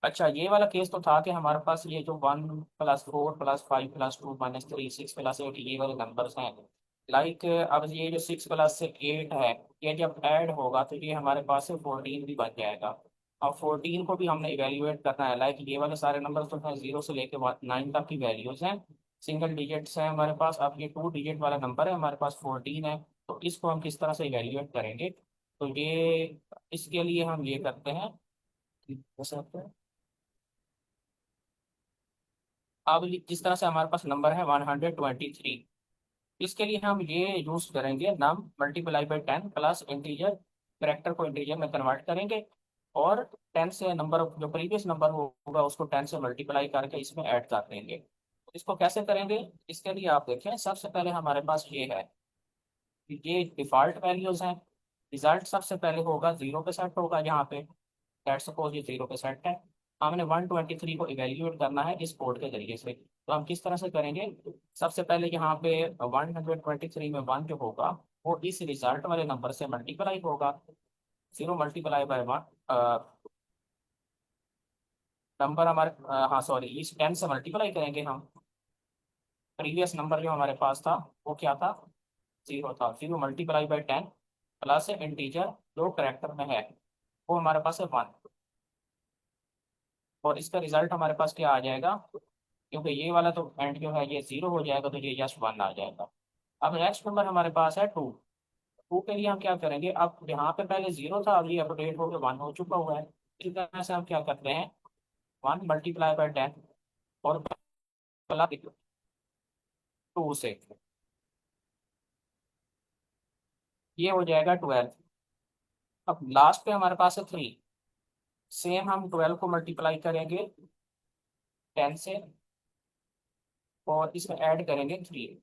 अच्छा, ये वाला केस तो था कि हमारे पास ये जो 1 + 4 + 5 + 2 - 3 6 + 8 ये वाले नंबर्स हैं। लाइक अब ये जो 6 + 8 है, ये जब ऐड होगा तो ये हमारे पास से 14 भी बन जाएगा। अब 14 को भी हमने इवेल्युएट करना है। लाइक ये वाले सारे नंबर तो हैं, 0 से लेके 9 तक की वैल्यूज हैं, सिंगल डिजिट्स हैं हमारे पास। अब ये 2 डिजिट वाला नंबर है हमारे पास, 14 है। तो इसको हम किस तरह से इवेल्युएट करेंगे? तो ये इसके लिए हम ये करते हैं, अब जिस तरह से हमारे पास नंबर है 123, इसके लिए हम ये यूज करेंगे नम × 10 प्लस इंटीजर, करेक्टर को इंटीजर में कन्वर्ट करेंगे, और 10 से नंबर जो प्रीवियस नंबर होगा उसको 10 से मल्टीप्लाई करके इसमें ऐड कर देंगे। तो इसको कैसे करेंगे? इसके लिए आप देखें, सबसे पहले हमारे पास ये है कि ये डिफॉल्ट वैल्यूज हैं। रिजल्ट सबसे पहले होगा 0 पे सेट होगा यहाँ पे। लेट्स सपोज ये 0 पे सेट है। हमने 123 को इवेल्युएट करना है इस कोड के जरिए से। तो हम किस तरह से करेंगे? सबसे पहले यहाँ पे 123 में 1 जो होगा वो इस रिजल्ट वाले नंबर से मल्टीप्लाई होगा। 0 × 1 नंबर हमारे हाँ सॉरी, इस 10 से मल्टीप्लाई करेंगे हम। प्रीवियस नंबर जो हमारे पास था वो क्या था? 0 था। 0 × 10 प्लस इंटीजर जो करेक्टर में है वो हमारे पास है 1, और इसका रिजल्ट हमारे पास क्या आ जाएगा? क्योंकि ये वाला तो एंड जो है ये 0 हो जाएगा, तो ये जस्ट 1 आ जाएगा। अब नेक्स्ट नंबर हमारे पास है 2। 2 के लिए हम क्या करेंगे? अब यहाँ पे पहले 0 था, अब ये अपडेट होकर 1 हो चुका हुआ है। इसी तरह से हम क्या करते हैं, 1 × 10 और प्लस 2 से, ये हो जाएगा 12। अब लास्ट पे हमारे पास है 3। सेम हम 12 को मल्टीप्लाई करेंगे 10 से, और इसमें ऐड करेंगे 3,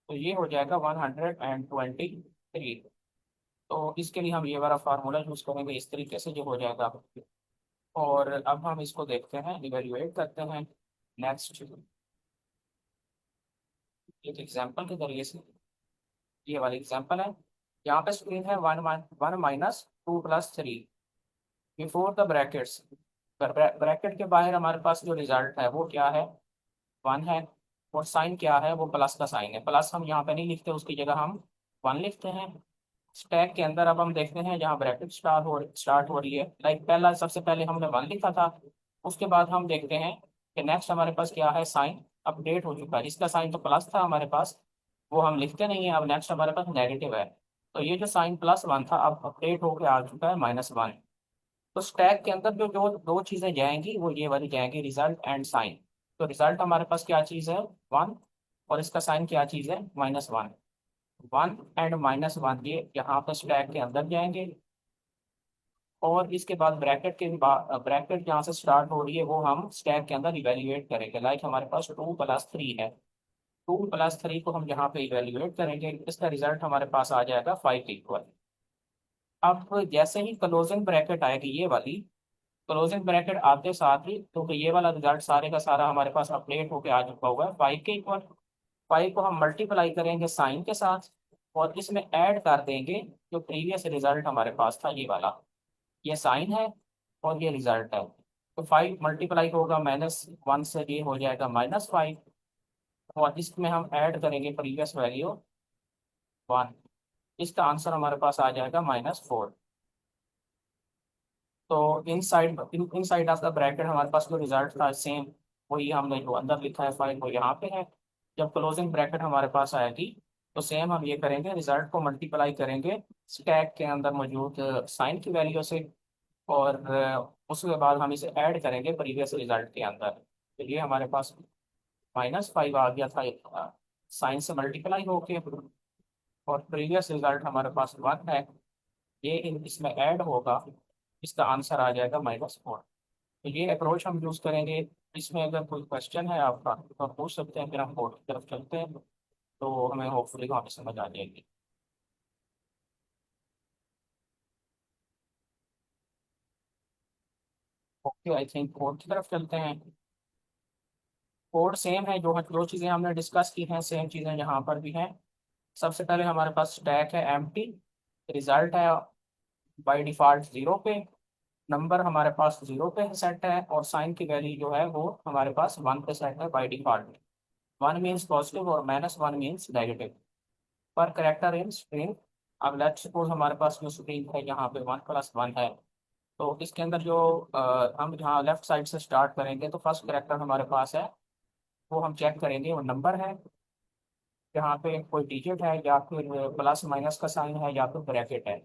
तो ये हो जाएगा 123। तो इसके लिए हम ये वाला फार्मूला यूज करेंगे, इस तरीके से जो हो जाएगा। और अब हम इसको देखते हैं, इवेल्युएट करते हैं। नेक्स्ट एक एग्जांपल के जरिए से, ये वाली एग्जांपल है। यहाँ पे स्क्रीन है 1 - 2 + 3 बिफोर द ब्रैकेट्स। ब्रैकेट के बाहर हमारे पास जो रिजल्ट है वो क्या है? 1 है। और साइन क्या है? वो प्लस का साइन है। प्लस हम यहाँ पे नहीं लिखते, उसकी जगह हम 1 लिखते हैं। स्टैक के अंदर अब हम देखते हैं जहाँ ब्रैकेट स्टार्ट हो रही है। लाइक पहला सबसे पहले हमने 1 लिखा था, उसके बाद हम देखते हैं कि नेक्स्ट हमारे पास क्या है, साइन अपडेट हो चुका है। इसका साइन तो प्लस था हमारे पास, वो हम लिखते नहीं है। अब नेक्स्ट हमारे पास नेगेटिव है, तो ये जो साइन +1 था अब अपडेट होकर आ चुका है -1। तो स्टैक के अंदर जो जो दो चीजें जाएंगी वो ये वाली जाएंगी, रिजल्ट एंड साइन। तो रिजल्ट हमारे पास क्या चीज है? 1, और इसका साइन क्या चीज है? -1। 1 एंड -1 ये यहाँ पर स्टैक के अंदर जाएंगे, और इसके बाद ब्रैकेट जहाँ से स्टार्ट हो रही है वो हम स्टैक के अंदर इवेल्युएट करेंगे। लाइक हमारे पास 2 + 3 है। 2 + 3 को हम यहाँ पे इवेल्युएट करेंगे, इसका रिजल्ट हमारे पास आ जाएगा 5 इक्वल। अब जैसे ही क्लोजिंग ब्रैकेट आएगी ये वाली, क्लोजिंग ब्रैकेट आते साथ ही, क्योंकि ये वाला रिजल्ट सारे का सारा हमारे पास अपडेट होकर आ चुका हुआ है 5 के इक्वल। 5 को हम मल्टीप्लाई करेंगे साइन के साथ, और इसमें ऐड कर देंगे जो प्रीवियस रिजल्ट हमारे पास था, ये वाला। ये साइन है और ये रिजल्ट है। तो 5 मल्टीप्लाई होगा -1 से, ये हो जाएगा -5, और इसमें हम ऐड करेंगे प्रीवियस वैल्यू 1। इसका आंसर हमारे पास आ जाएगा -4। तो इन साइड ऑफ द ब्रैकेट हमारे पास जो रिजल्ट था सेम वही हमने जो अंदर लिखा है 5 वो यहाँ पे है। जब क्लोजिंग ब्रैकेट हमारे पास आएगी तो सेम हम ये करेंगे, रिजल्ट को मल्टीप्लाई करेंगे स्टैक के अंदर मौजूद साइन की वैल्यू से, और उसके बाद हम इसे ऐड करेंगे प्रीवियस रिजल्ट के अंदर। तो ये हमारे पास -5 आ गया था साइन से मल्टीप्लाई होके, और प्रीवियस रिजल्ट हमारे पास 1 है, ये इसमें ऐड होगा, इसका आंसर आ जाएगा -4। तो ये अप्रोच हम यूज़ करेंगे। इसमें अगर कोई क्वेश्चन है आपका तो आप पूछ सकते हैं, फिर हम कोड की तरफ चलते हैं, तो हमें होपफुली वहाँ पे समझ आ जाएगी। ओके, आई थिंक कोड की तरफ चलते हैं। कोड सेम है, जो चीज़ें हमने डिस्कस की हैं सेम चीज़ें यहाँ पर भी हैं। सबसे पहले हमारे पास स्टैक है एम्प्टी, रिजल्ट है बाय डिफ़ॉल्ट 0 पे, नंबर हमारे पास 0 पे सेट है, और साइन की वैल्यू जो है वो हमारे पास 1 पे सेट है बाय डिफ़ॉल्ट। 1 मीन्स पॉजिटिव और -1 मीन्स नेगेटिव। पर करेक्टर इन स्ट्रिंग, अब लेट्स सपोज हमारे पास जो स्ट्रिंग है यहाँ पे 1+1 है, तो इसके अंदर जो हम यहाँ लेफ्ट साइड से स्टार्ट करेंगे तो फर्स्ट करेक्टर हमारे पास है, वो हम चेक करेंगे वो नंबर है, यहाँ पे कोई डिजिट है या फिर प्लस माइनस का साइन है या फिर ब्रैकेट है।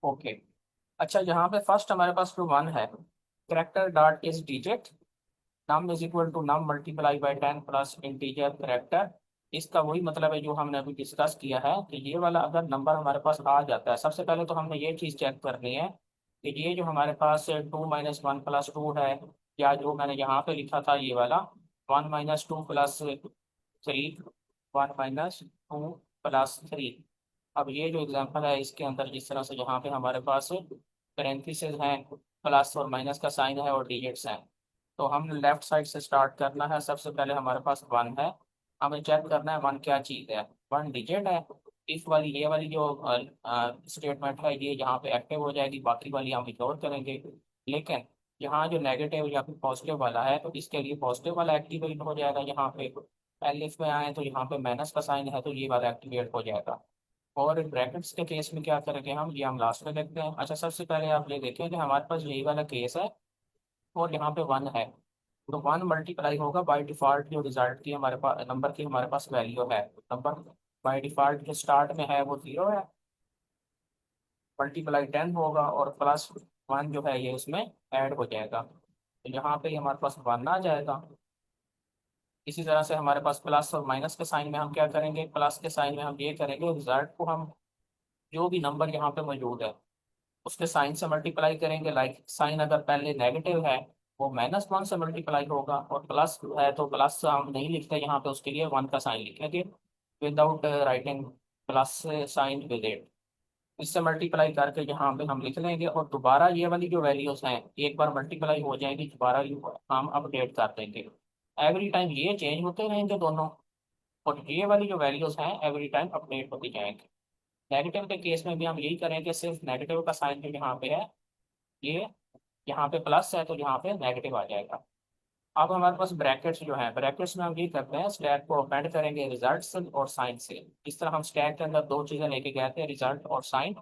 ओके, अच्छा यहाँ पे फर्स्ट हमारे पास जो 1 है, character dot is digit, num is equal to num multiply by 10 plus integer character. इसका वही मतलब है जो हमने अभी डिस्कस किया है कि ये वाला अगर नंबर हमारे पास आ जाता है, सबसे पहले तो हमने ये चीज़ चेक करनी है कि ये जो हमारे पास 2 - 1 + 2 है, या जो मैंने यहाँ पे लिखा था ये वाला 1 - 2 + 3, 1 - 2 + 3। अब ये जो एग्जांपल है इसके अंदर जिस तरह से यहाँ पे हमारे पास पेरेंथीसेस हैं, प्लस और माइनस का साइन है और डिजिट्स हैं, तो हम लेफ्ट साइड से स्टार्ट करना है। सबसे पहले हमारे पास 1 है, हमें चेक करना है 1 क्या चीज़ है, 1 डिजिट है। इस वाली ये वाली जो स्टेटमेंट है ये यहाँ पे एक्टिव हो जाएगी, बाकी वाली हम इग्नोर करेंगे। लेकिन यहाँ जो नेगेटिव या फिर पॉजिटिव वाला है तो इसके लिए पॉजिटिव वाला एक्टिवेट हो जाएगा, यहाँ पे एलिफ में आए तो यहाँ पे माइनस का साइन है तो ये वाला एक्टिवेट हो जाएगा। और ब्रैकेट्स के केस में क्या करेंगे हम, ये हम लास्ट में देखते हैं। अच्छा, सबसे पहले आप ये देखें कि हमारे पास यही वाला केस है और यहाँ पे 1 है, तो 1 मल्टीप्लाई होगा बाय डिफ़ॉल्ट जो रिजल्ट की हमारे पास नंबर की हमारे पास वैल्यू है, नंबर बाय डिफ़ॉल्ट जो स्टार्ट में है वो 0 है, मल्टीप्लाई 10 होगा और +1 जो है ये उसमें ऐड हो जाएगा, तो यहाँ पे हमारे पास 1 आ जाएगा। इसी तरह से हमारे पास प्लस और माइनस के साइन में हम क्या करेंगे, प्लस के साइन में हम ये करेंगे रिजल्ट को हम जो भी नंबर यहाँ पे मौजूद है उसके साइन से मल्टीप्लाई करेंगे। लाइक साइन अगर पहले नेगेटिव है वो -1 से मल्टीप्लाई होगा, और प्लस है तो प्लस हम नहीं लिखते यहाँ पे, उसके लिए 1 का साइन लिखेंगे without writing plus sign with it. इससे मल्टीप्लाई करके यहाँ पे हम लिख लेंगे, और दोबारा ये वाली जो वैल्यूज हैं एक बार मल्टीप्लाई हो जाएंगी, दोबारा हम अपडेट कर देंगे। एवरी टाइम ये चेंज होते रहेंगे दोनों, और ये वाली जो वैल्यूज हैं एवरी टाइम अपडेट होती जाएंगी। नेगेटिव के केस में भी हम यही करेंगे, सिर्फ नेगेटिव का साइन जो यहाँ पे है ये यहाँ पे प्लस है तो यहाँ पे नेगेटिव आ जाएगा। अब हमारे पास ब्रैकेट्स जो है, ब्रैकेट्स में हम ये करते हैं स्टैक को अपेंड करेंगे रिजल्ट से और साइन से। इस तरह हम स्टैक के अंदर दो चीज़ें लेके गए थे, रिजल्ट और साइन,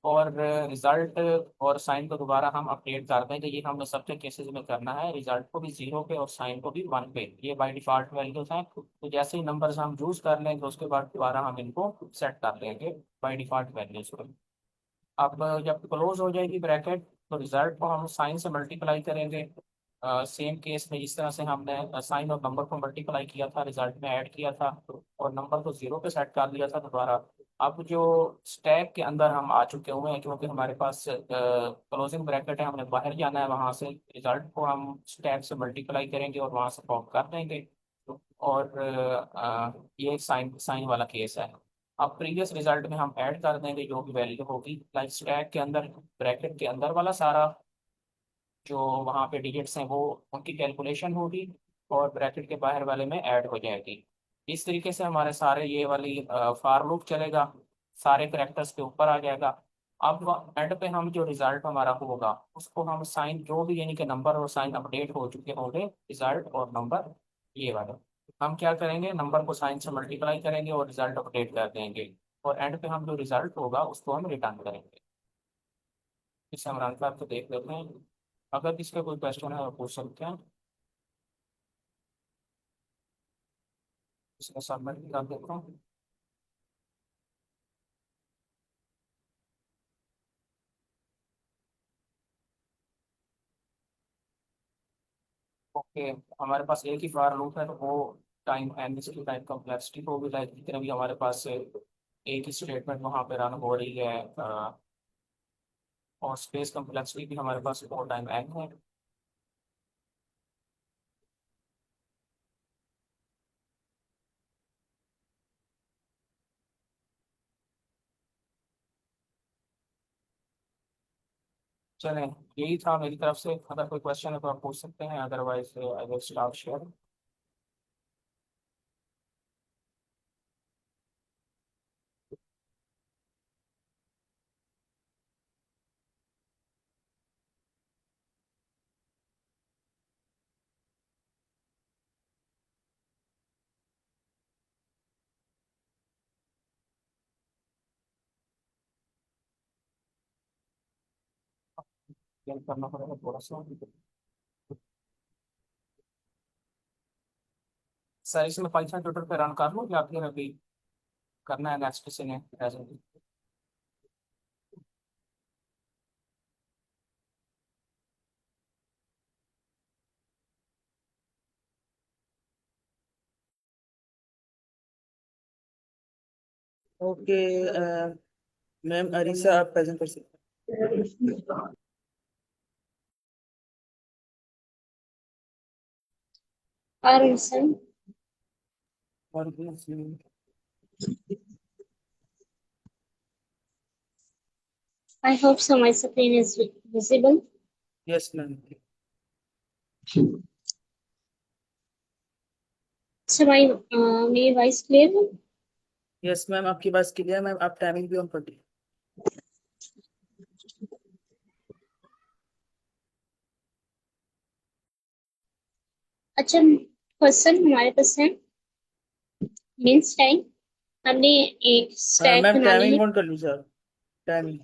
और रिजल्ट और साइन को दोबारा हम अपडेट कर देंगे। ये हमने सबके केसेस में करना है, रिजल्ट को भी 0 पे और साइन को भी 1 पे, ये बाय डिफॉल्ट वैल्यूज हैं। तो जैसे ही नंबर्स हम यूज कर लेंगे उसके बाद दोबारा हम इनको सेट कर देंगे बाय डिफॉल्ट वैल्यूज को। अब जब क्लोज हो जाएगी ब्रैकेट तो रिजल्ट को हम साइन से मल्टीप्लाई करेंगे, सेम केस में जिस तरह से हमने साइन और नंबर को मल्टीप्लाई किया था, रिजल्ट में ऐड किया था और नंबर को 0 पे सेट कर दिया था दोबारा। अब जो स्टैक के अंदर हम आ चुके हुए हैं, क्योंकि हमारे पास क्लोजिंग ब्रैकेट है, हमने बाहर जाना है, वहां से रिजल्ट को हम स्टैक से मल्टीप्लाई करेंगे और वहां से पॉप कर देंगे। और ये साइन साइन वाला केस है। अब प्रीवियस रिजल्ट में हम ऐड कर देंगे जो भी वैल्यू होगी, लाइक स्टैक के अंदर ब्रैकेट के अंदर वाला सारा जो वहाँ पे डिजिट्स हैं वो उनकी कैलकुलेशन होगी और ब्रैकेट के बाहर वाले में ऐड हो जाएगी। इस तरीके से हमारे सारे ये वाली फॉर लूप चलेगा, सारे करेक्टर्स के ऊपर आ जाएगा। अब एंड पे हम जो रिजल्ट हमारा होगा उसको हम साइन जो भी यानी कि नंबर और साइन अपडेट हो चुके होंगे, रिजल्ट और नंबर ये वाले, हम क्या करेंगे नंबर को साइन से मल्टीप्लाई करेंगे और रिजल्ट अपडेट कर देंगे, और एंड पे हम जो रिजल्ट होगा उसको हम रिटर्न करेंगे। इस इमरान साहब को देख लेते हैं, अगर किसी का कोई क्वेश्चन है वो पूछ सकते हैं। इसमें सबमिट कर देता हूँ। ओके, हमारे पास एक ही फॉर लूप है, तो वो टाइम एन इसकी टाइम कॉम्प्लेक्सिटी होगी, लाइक जितने भी हमारे पास एक ही स्टेटमेंट वहाँ पे रन हो रही है, और स्पेस कॉम्प्लेक्सिटी भी हमारे पास वो टाइम एन है। चलें, यही था मेरी तरफ से। अगर कोई क्वेश्चन है तो आप पूछ सकते हैं, otherwise I will stop share. करना पड़ेगा थोड़ा सा। सर, इसमें पाइथन ट्यूटर पे रन कर लूँ या फिर अभी करना है नेक्स्ट किसी ने present? ओके, मैम अरीसा आप प्रेजेंट कर सकते Arson, हैं। I hope so my screen is visible. Yes ma'am. So मेरी वॉइस क्लियर है? यस मैम, आपकी बात क्लियर है मैम, आप टाइमिंग भी ऑन कर दीजिए। अच्छा, क्वेश्चन हमारे पास है मीन्स टाइम। हमने एक स्टैक मैम बनानी है। टाइमिंग ऑन कर लीजिए आप, टाइमिंग।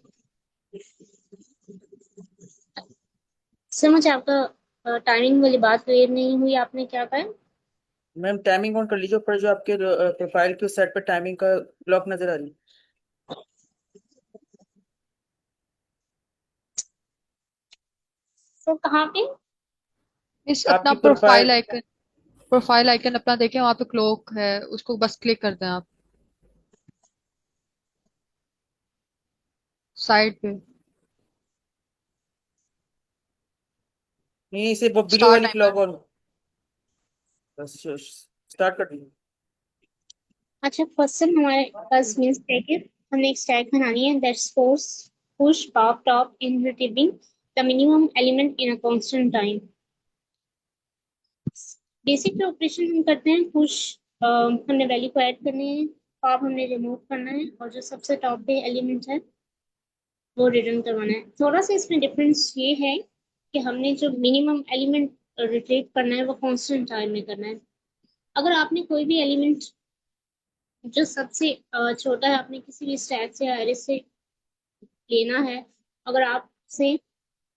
सर मुझे आपका टाइमिंग वाली बात क्लियर नहीं हुई, आपने क्या कहा? मैम टाइमिंग ऑन कर लीजिए, ऊपर जो आपके प्रोफाइल के सेट पर टाइमिंग का क्लॉक नजर आ रही है। सर कहाँ पे? इस अपना आपकी प्रोफाइल। प्रोफाइल आइकन अपना देखें, वहां पे क्लॉक है, उसको बस क्लिक कर दें आप साइड पे। नहीं, इसे बिलो स्टार्ट वाली क्लॉक टाइमर। और बस स्टार्ट कर दीजिए। अच्छा, क्वेश्चन हमारे पास मीन्स है, हमने एक स्टैक बनानी है that's force push pop top in retrieving the minimum element in a constant time. Basic जो ऑपरेशन हम करते हैं, पुश हमने वैल्यू को ऐड करनी है, पॉप हमने रिमूव करना है, और जो सबसे टॉप पे एलिमेंट है वो रिटर्न करवाना है। थोड़ा सा इसमें डिफरेंस ये है कि हमने जो मिनिमम एलिमेंट रिट्रीव करना है वो कांस्टेंट टाइम में करना है। अगर आपने कोई भी एलिमेंट जो सबसे छोटा है, आपने किसी भी स्टैक से या एरे से लेना है, अगर आप से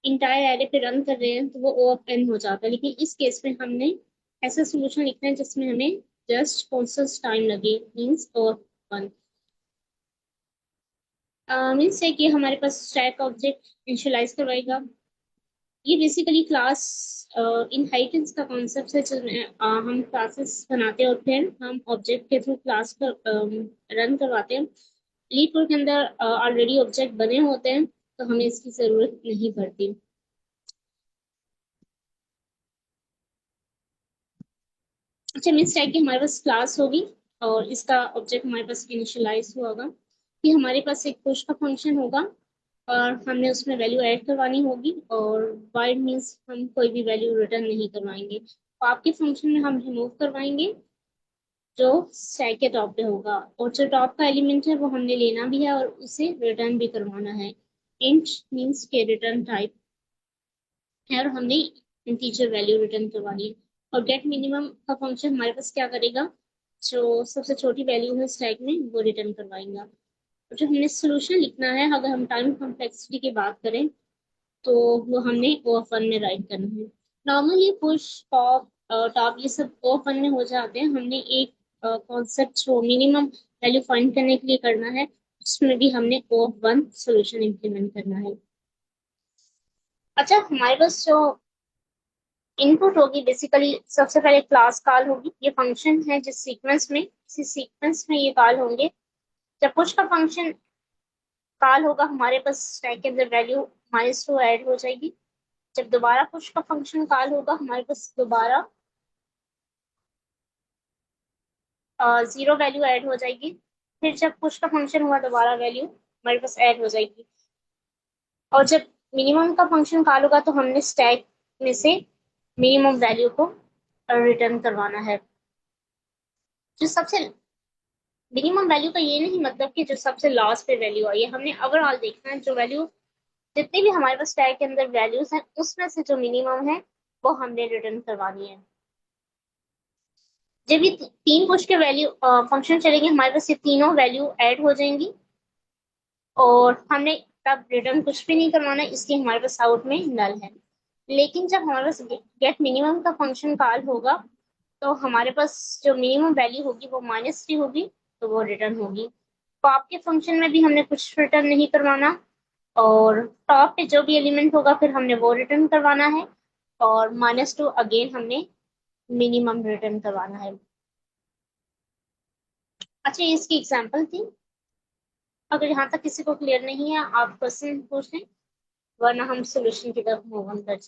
इंटायर एरे पे रन कर रहे हैं तो वो ओ ऑफ एन हो जाता है। लेकिन इस केस में हमने ऐसा सोल्यूशन लिखना है जिसमें हमें जस्ट कॉन्स्टेंट टाइम लगे, means O of one. Means है कि हमारे पास स्टैक ऑब्जेक्ट इनिशियलाइज करवाएगा। ये बेसिकली क्लास इनहेरिटेंस का कॉन्सेप्ट है, जिसमें हम क्लासेस बनाते हैं और फिर हम ऑब्जेक्ट के थ्रू क्लास पर रन करवाते हैं। लीड कोड के अंदर ऑलरेडी ऑब्जेक्ट बने होते हैं, तो हमें इसकी जरूरत नहीं पड़ती। अच्छा, मीन्स है कि हमारे पास क्लास होगी और इसका ऑब्जेक्ट हमारे पास इनिशियलाइज हुआ होगा कि हमारे पास एक पुश का फंक्शन होगा और हमने उसमें वैल्यू ऐड करवानी होगी, और वाइड मीन्स हम कोई भी वैल्यू रिटर्न नहीं करवाएंगे। तो आपके फंक्शन में हम रिमूव करवाएंगे जो स्टैक के टॉप पे होगा, और जो टॉप का एलिमेंट है वो हमने लेना भी है और उसे रिटर्न भी करवाना है। इंट मीन्स के रिटर्न टाइप है और हमने इंटीजर वैल्यू रिटर्न करवानी है। और गेट मिनिमम का फंक्शन हमारे पास क्या करेगा, जो सबसे छोटी वैल्यू है स्टैक में वो रिटर्न करवाएगा। और जो हमने सोल्यूशन लिखना है, अगर हम टाइम कॉम्प्लेक्सिटी की बात करें तो वो हमने ओ ऑफ वन में राइट करना है। नॉर्मली पुश पॉप टॉप ये सब ओ ऑफ वन में हो जाते हैं। हमने एक कॉन्सेप्ट जो मिनिमम वैल्यू फाइंड करने के लिए करना है, उसमें भी हमने ओ ऑफ वन सोल्यूशन इम्प्लीमेंट करना है। अच्छा, हमारे पास जो इनपुट होगी बेसिकली सबसे पहले क्लास कॉल होगी, ये फंक्शन है जिस सीक्वेंस में, इसी सीक्वेंस में ये कॉल होंगे। जब पुश का फंक्शन कॉल होगा हमारे पास स्टैक के अंदर वैल्यू -2 ऐड हो जाएगी। जब दोबारा पुश का फंक्शन कॉल होगा हमारे पास दोबारा 0 वैल्यू ऐड हो जाएगी। फिर जब पुश का फंक्शन हुआ दोबारा वैल्यू हमारे पास ऐड हो जाएगी। और जब मिनिमम का फंक्शन कॉल होगा तो हमने स्टैक में से मिनिमम वैल्यू को रिटर्न करवाना है। जो सबसे मिनिमम वैल्यू का ये नहीं मतलब कि जो सबसे लास्ट पे वैल्यू आई है, हमने ओवरऑल देखना है जो वैल्यू जितनी भी हमारे पास स्टैक के अंदर वैल्यूज हैं उसमें से जो मिनिमम है वो हमने रिटर्न करवानी है। जब ये तीन पुश के वैल्यू फंक्शन चलेंगे हमारे पास ये तीनों वैल्यू ऐड हो जाएंगी और हमने तब रिटर्न कुछ भी नहीं करवाना है, इसलिए हमारे पास आउट में नल है। लेकिन जब हमारे पास गेट मिनिमम का फंक्शन कॉल होगा तो हमारे पास जो मिनिमम वैल्यू होगी वो -3 होगी, तो वो रिटर्न होगी। पॉप के फंक्शन में भी हमने कुछ रिटर्न नहीं करवाना और टॉप पे जो भी एलिमेंट होगा फिर हमने वो रिटर्न करवाना है और -2 अगेन हमने मिनिमम रिटर्न करवाना है। अच्छा, ये इसकी एग्जांपल थी। अगर यहाँ तक किसी को क्लियर नहीं है आप क्वेश्चन पूछ लें, वरना हम सोल्यूशन की तरफ मूव ऑन कर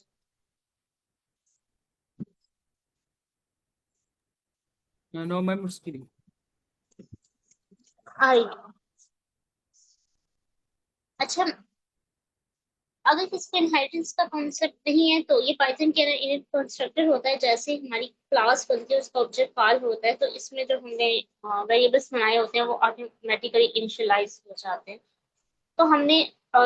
नो मैम मुश्किल। आई। अच्छा, अगर किसी को इनहेरिटेंस का कॉन्सेप्ट नहीं है तो ये पाइथन के अंदर इनिट कंस्ट्रक्टर होता है। जैसे ही हमारी क्लास बनती है उसका ऑब्जेक्ट कॉल होता है तो इसमें जो हमने वेरिएबल्स बनाए होते हैं वो ऑटोमेटिकली इनिशियलाइज हो जाते हैं। तो हमने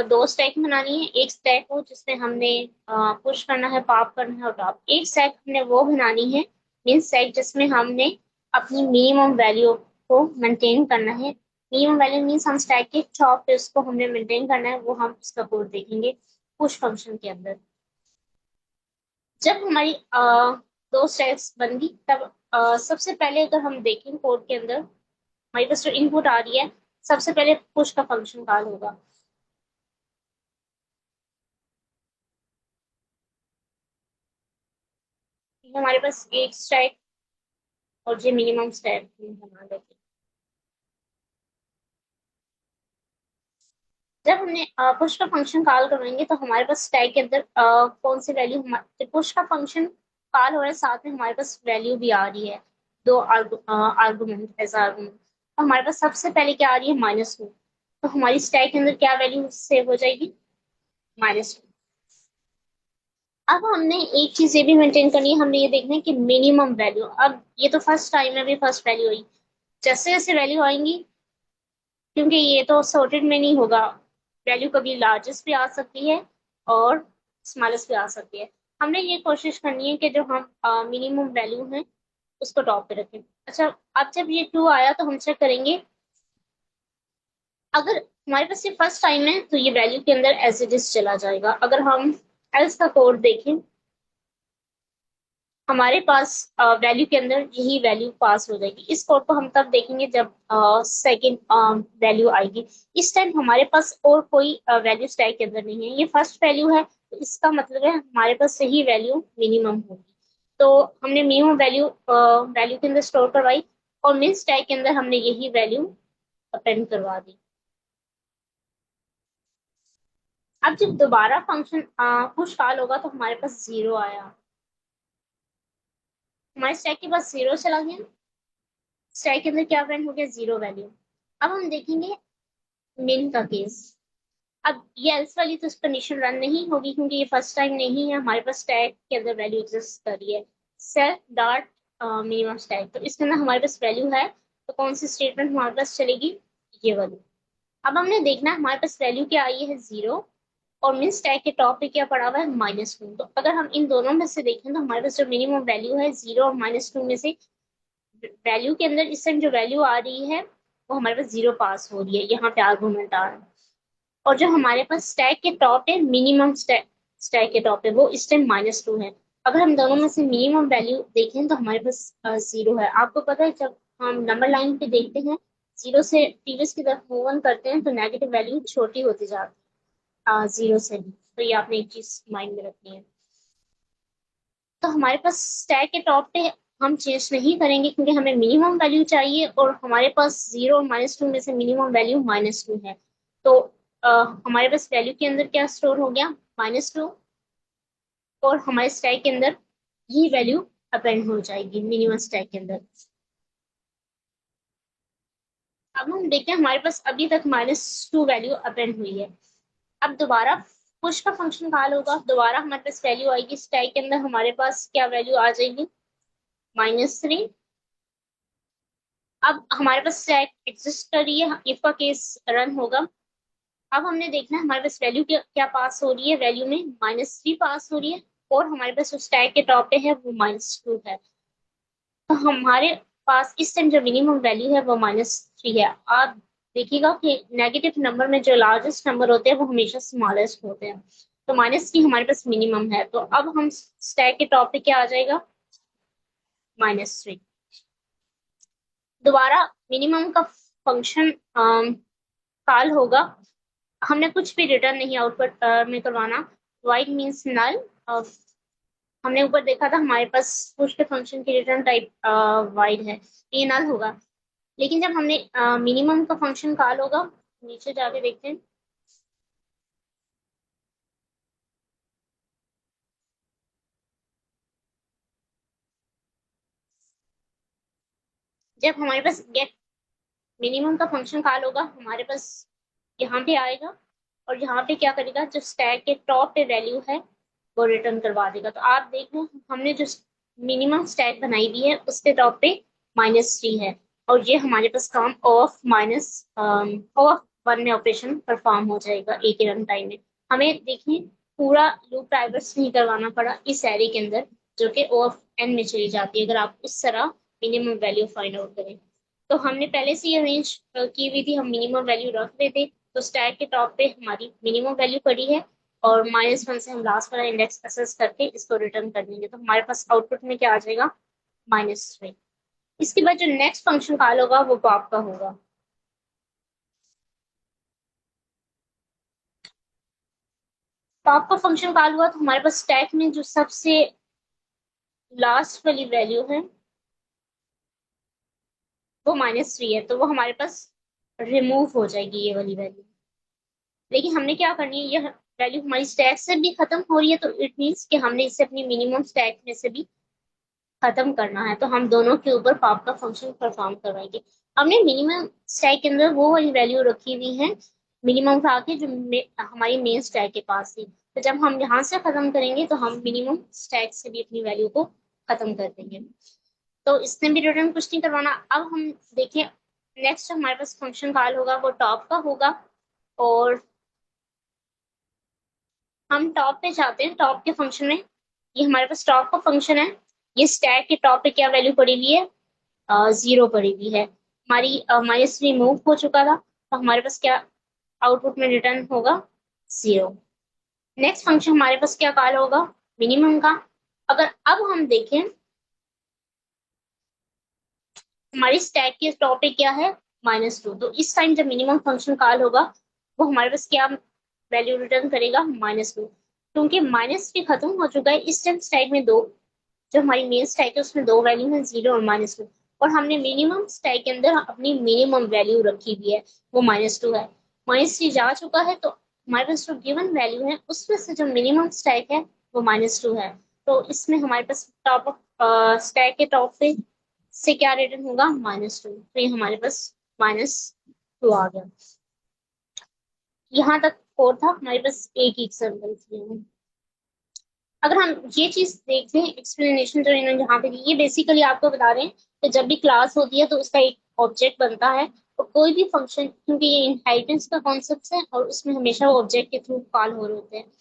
दो स्टैक बनानी है। एक स्टैक हो जिसमें हमने पुश करना है, पॉप करना है और टॉप। एक स्टैक हमने वो बनानी है मीन स्टैक जिसमें हमने अपनी मिनिमम वैल्यू को मेंटेन करना है। मिनिमम वैल्यू मीन्स हम स्टैक के टॉप पे उसको हमने मेंटेन करना है, वो हम उसका कोड देखेंगे पुश फंक्शन के अंदर। जब हमारी दो स्टैक्स बन गई तब सबसे पहले अगर हम देखें कोड के अंदर हमारे पास जो इनपुट आ रही है सबसे पहले पुश का फंक्शन कॉल होगा। हमारे पास एक स्टैक और जो मिनिमम स्टैक बना लेते हैं। जब हमने पुश का फंक्शन कॉल करवाएंगे तो हमारे पास स्टैक के अंदर कौन सी वैल्यू पुश का फंक्शन कॉल हो रहा है साथ में हमारे पास वैल्यू भी आ रही है, दो आर्गुमेंट एज आर्गुमेंट। तो हमारे पास सबसे पहले क्या आ रही है -2, तो हमारी स्टैक के अंदर क्या वैल्यू सेव हो जाएगी -2। अब हमने एक चीज ये भी मेंटेन करनी है, हमने ये देखना है कि मिनिमम वैल्यू, अब ये तो फर्स्ट टाइम है, अभी फर्स्ट वैल्यू आई, जैसे जैसे वैल्यू आएंगी क्योंकि ये तो सॉर्टेड में नहीं होगा, वैल्यू कभी लार्जेस्ट भी आ सकती है और स्मॉलेस्ट भी आ सकती है। हमने ये कोशिश करनी है कि जो हम मिनिमम वैल्यू है उसको टॉप पे रखें। अच्छा, अब जब ये 2 आया तो हम चेक करेंगे, अगर हमारे पास ये फर्स्ट टाइम है तो ये वैल्यू के अंदर एज इट इज चला जाएगा। अगर हम एल्स का कोड देखें हमारे पास वैल्यू के अंदर यही वैल्यू पास हो जाएगी। इस कोड को हम तब देखेंगे जब सेकंड वैल्यू आएगी। इस टाइम हमारे पास और कोई वैल्यू स्टैक के अंदर नहीं है, ये फर्स्ट वैल्यू है तो इसका मतलब है हमारे पास सही वैल्यू मिनिमम होगी। तो हमने मिनिमम वैल्यू वैल्यू के अंदर स्टोर करवाई और मिन स्टैक के अंदर हमने यही वैल्यू अपेंड करवा दी। अब जब दोबारा फंक्शन पुश कॉल होगा तो हमारे पास 0 आया, हमारे स्टैक के पास 0 चला गया, स्टैक के अंदर क्या अपेंड हो गया 0 वैल्यू। अब हम देखेंगे मिन का केस। अब ये एल्स वाली तो कंडीशन रन नहीं होगी क्योंकि ये फर्स्ट टाइम नहीं है, हमारे पास स्टैक के अंदर वैल्यू एग्जिस्ट कर रही है सेल्फ डॉट मिनिमम स्टैक, तो इसके अंदर हमारे पास वैल्यू है तो कौन सी स्टेटमेंट हमारे पास चलेगी, ये वाली। अब हमने देखना है हमारे पास वैल्यू क्या आई है 0 और मिन स्टैक के टॉप पे क्या पड़ा हुआ है -2। तो अगर हम इन दोनों में से देखें तो हमारे पास जो मिनिमम वैल्यू है 0 और -2 में से वैल्यू के अंदर इस टाइम जो वैल्यू आ रही है वो हमारे पास 0 पास हो रही है, यहाँ पे आर्गुमेंट आ रहा है। और जो हमारे पास स्टैक के टॉप है मिनिमम स्टैक के टॉप है वो इस टाइम -2 है। अगर हम दोनों में से मिनिमम वैल्यू देखें तो हमारे पास 0 है। आपको पता है जब हम नंबर लाइन पे देखते हैं 0 से प्रीवियस की तरफ मूव ऑन करते हैं तो नेगेटिव वैल्यू छोटी होती जाती है 0 से भी, तो ये आपने एक चीज माइंड में रखनी है। तो तो हमारे पास स्टैक के टॉप पे हम चेंज नहीं करेंगे क्योंकि हमें मिनिमम वैल्यू चाहिए और हमारे पास 0 और -2 में से मिनिमम वैल्यू -2 है। तो हमारे पास वैल्यू के अंदर क्या स्टोर हो गया, -2, और हमारे स्टैक के अंदर ये वैल्यू अपेंड हो जाएगी मिनिमम स्टैक के अंदर। अब हम देखते हैं हमारे पास अभी तक -2 वैल्यू अपेंड हुई है। अब दोबारा पुश का फंक्शन कॉल होगा, दोबारा हमारे पास वैल्यू आएगी स्टैक के अंदर, हमारे पास क्या वैल्यू आ जाएगी, -3। अब हमारे पास स्टैक एग्जिस्ट कर रही है, इफ का केस रन होगा। अब हमने देखना है हमारे पास वैल्यू क्या पास हो रही है, वैल्यू में -3 पास हो रही है और हमारे पास जो स्टैक के टॉप पे है वो -2 है। तो हमारे पास इस टाइम जो मिनिमम वैल्यू है वो -3 है। आप देखिएगा कि नेगेटिव नंबर में जो लार्जेस्ट नंबर होते हैं वो हमेशा स्मॉलेस्ट होते हैं। तो -3 हमारे पास मिनिमम है। तो अब हम स्टैक के टॉप पे क्या आ जाएगा, -3। दोबारा मिनिमम का फंक्शन कॉल होगा, हमने कुछ भी रिटर्न नहीं आउटपुट में करवाना, वाइड मीन्स नल। हमने ऊपर देखा था हमारे पास पुश के फंक्शन की रिटर्न टाइप वाइड है, ये नल होगा। लेकिन जब हमने मिनिमम का फंक्शन कॉल होगा, नीचे जाके देखते हैं, जब हमारे पास गेट मिनिमम का फंक्शन कॉल होगा हमारे पास यहाँ पे आएगा और यहाँ पे क्या करेगा, जो स्टैक के टॉप पे वैल्यू है वो रिटर्न करवा देगा। तो आप देख लो हमने जो मिनिमम स्टैक बनाई हुई है उसके टॉप पे -3 है और ये हमारे पास काम ऑफ -1 में ऑपरेशन परफॉर्म हो जाएगा एक ही रन टाइम में। हमें देखिए पूरा लूप ट्राइवर्स नहीं करवाना पड़ा इस एरे के अंदर, जो कि ऑफ एन में चली जाती है अगर आप इस तरह मिनिमम वैल्यू फाइंड आउट करें। तो हमने पहले से ही अरेंज की हुई थी, हम मिनिमम वैल्यू रख रहे थे। तो स्टैक के टॉप पे हमारी मिनिमम वैल्यू पड़ी है और -1 से हम लास्ट वाला इंडेक्स असेस करके इसको रिटर्न कर देंगे। तो हमारे पास आउटपुट में क्या आ जाएगा, -3। इसके बाद जो नेक्स्ट फंक्शन कॉल होगा वो पॉप का होगा। पॉप का फंक्शन कॉल हुआ तो हमारे पास स्टैक में जो सबसे लास्ट वाली वैल्यू है वो -3 है, तो वो हमारे पास रिमूव हो जाएगी ये वाली वैल्यू। लेकिन हमने क्या करनी है, ये वैल्यू हमारी स्टैक से भी खत्म हो रही है तो इट मीन्स कि हमने इसे अपनी मिनिमम स्टैक में से भी खत्म करना है। तो हम दोनों के ऊपर पॉप का फंक्शन परफॉर्म करवाएंगे। हमने मिनिमम स्टैक के अंदर वो वाली वैल्यू रखी हुई है मिनिमम था कि जो हमारी मेन स्टैक के पास थी। तो जब हम यहाँ से खत्म करेंगे तो हम मिनिमम स्टैक से भी अपनी वैल्यू को खत्म कर देंगे। तो इसने भी रिटर्न कुछ नहीं करवाना। अब हम देखें नेक्स्ट हमारे पास फंक्शन कॉल होगा वो टॉप का होगा और हम टॉप पे जाते हैं। टॉप के फंक्शन में ये हमारे पास टॉप का फंक्शन है, ये स्टैक के टॉप पे क्या वैल्यू पड़ी हुई है, 0 पड़ी हुई है। हमारी -3 मूव हो चुका था तो हमारे पास क्या आउटपुट में रिटर्न होगा, 0। नेक्स्ट फंक्शन हमारे पास क्या कॉल होगा, मिनिमम का। अगर अब हम देखें हमारी स्टैक के टॉप पे क्या है, -2। तो इस टाइम जब मिनिमम फंक्शन कॉल होगा वो हमारे पास क्या वैल्यू रिटर्न करेगा, -2। क्योंकि -3 खत्म हो चुका है इस टाइम स्टैक में दो, जो हमारी मेन स्टैक है उसमें दो वैल्यू है, 0 और -2। और हमने मिनिमम स्टैक के अंदर अपनी मिनिमम वैल्यू रखी हुई है वो -2 है। -3 जा चुका है तो हमारे पास जो गिवन वैल्यू है उसमें से जो मिनिमम स्टैक है वो -2 है। तो इसमें हमारे पास टॉप स्टैक के टॉप पे से क्या रिटर्न होगा, -2। तो ये हमारे पास -2 आ गया। यहाँ तक कोड था, हमारे पास एक ही एग्जाम्पल थी। अगर हम ये चीज देखते हैं एक्सप्लेनेशन जो इन्होंने यहाँ पे दी, ये बेसिकली आपको बता रहे हैं कि जब भी क्लास होती है तो उसका एक ऑब्जेक्ट बनता है और कोई भी फंक्शन, क्योंकि ये इनहेरिटेंस का कॉन्सेप्ट है और उसमें हमेशा वो ऑब्जेक्ट के थ्रू कॉल हो रहे होते हैं।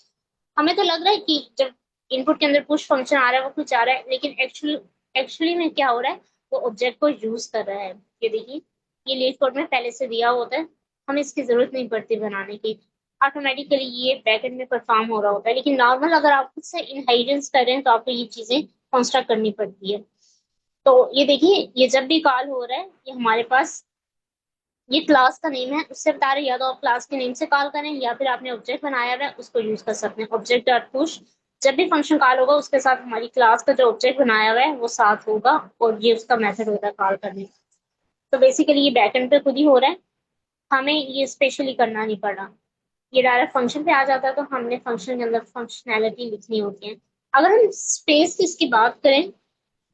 हमें तो लग रहा है कि जब इनपुट के अंदर पुश फंक्शन आ रहा है वो कुछ आ रहा है, लेकिन एक्चुअली में क्या हो रहा है, वो ऑब्जेक्ट को यूज कर रहा है। ये देखिए ये लीड कोड में पहले से दिया होता है, हमें इसकी जरूरत नहीं पड़ती बनाने की, ऑटोमेटिकली ये बैकएंड में परफॉर्म हो रहा होता है। लेकिन नॉर्मल अगर आप खुद से इनहेरिटेंस कर रहे हैं तो आपको ये चीजें कंस्ट्रक्ट करनी पड़ती है। तो ये देखिए ये जब भी कॉल हो रहा है ये हमारे पास ये क्लास का नेम है, उससे बता रहे हैं या तो आप क्लास के नेम से कॉल करें या फिर आपने ऑब्जेक्ट बनाया हुआ है उसको यूज कर सकते हैं। ऑब्जेक्ट डॉट पुश जब भी फंक्शन कॉल होगा उसके साथ हमारी क्लास का जो ऑब्जेक्ट बनाया हुआ है वो साथ होगा, और ये उसका मेथड होता है कॉल करने का। तो बेसिकली ये बैकएंड पे खुद ही हो रहा है, हमें ये स्पेशली करना नहीं पड़ रहा। ये डायरेक्ट फंक्शन पे आ जाता है, तो हमने फंक्शन के अंदर फंक्शनैलिटी लिखनी होती है। अगर हम स्पेस की इसकी बात करें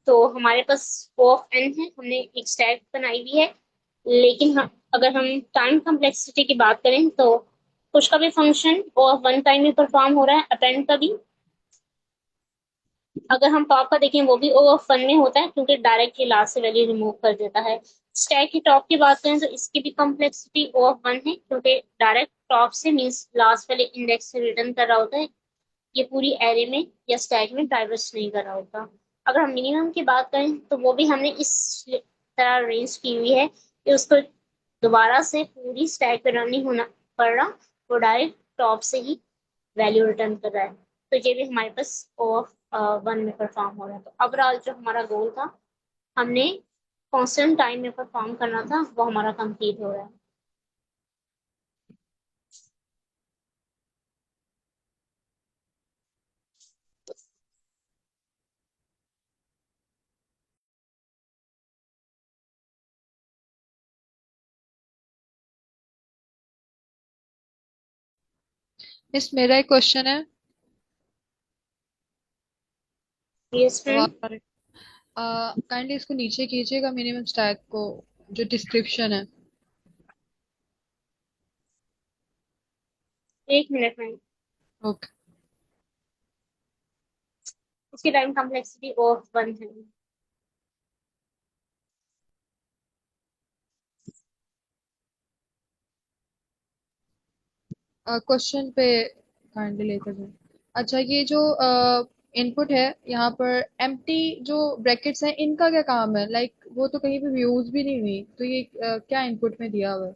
तो हमारे पास O ऑफ n है, हमने एक स्टैक बनाई हुई है। लेकिन हम अगर हम टाइम कम्प्लेक्सिटी की बात करें तो पुश का भी फंक्शन O ऑफ 1 टाइम में परफॉर्म हो रहा है, अपेंड का भी। अगर हम टॉप का देखें वो भी O ऑफ 1 में होता है, क्योंकि डायरेक्ट ये लास्ट से वैल्यू रिमूव कर देता है। स्टैक की टॉप की बात करें तो इसकी भी कम्प्लेक्सिटी O ऑफ 1 है, क्योंकि डायरेक्ट टॉप से मीन्स लास्ट वाले इंडेक्स से रिटर्न कर रहा होता है, ये पूरी एरे में या स्टैक में ट्रैवर्स नहीं कर रहा होता। अगर हम मिनिमम की बात करें तो वो भी हमने इस तरह अरेंज की हुई है कि उसको दोबारा से पूरी स्टैक पे रन नहीं होना पड़ रहा, वो डायरेक्ट टॉप से ही वैल्यू रिटर्न कर रहा है। तो ये भी हमारे पास O ऑफ 1 में परफॉर्म हो रहा है। तो ओवरऑल जो हमारा गोल था, हमने कांस्टेंट टाइम में परफॉर्म करना था, वो हमारा कंप्लीट हो रहा है। मिस मेरा एक क्वेश्चन है। Yes ma'am. आवाज काइंडली इसको नीचे कीजिएगा, मिनिमम स्टैक को, जो डिस्क्रिप्शन है। एक मिनट मैम। ओके। इसकी टाइम कम्प्लेक्सिटी O ऑफ 1 है। क्वेश्चन पे काइंडली लेकर जाए। अच्छा, ये जो इनपुट है यहाँ पर, एम्प्टी जो ब्रैकेट्स हैं, इनका क्या काम है? लाइक वो तो कहीं पे यूज भी नहीं हुई, तो ये क्या इनपुट में दिया हुआ है?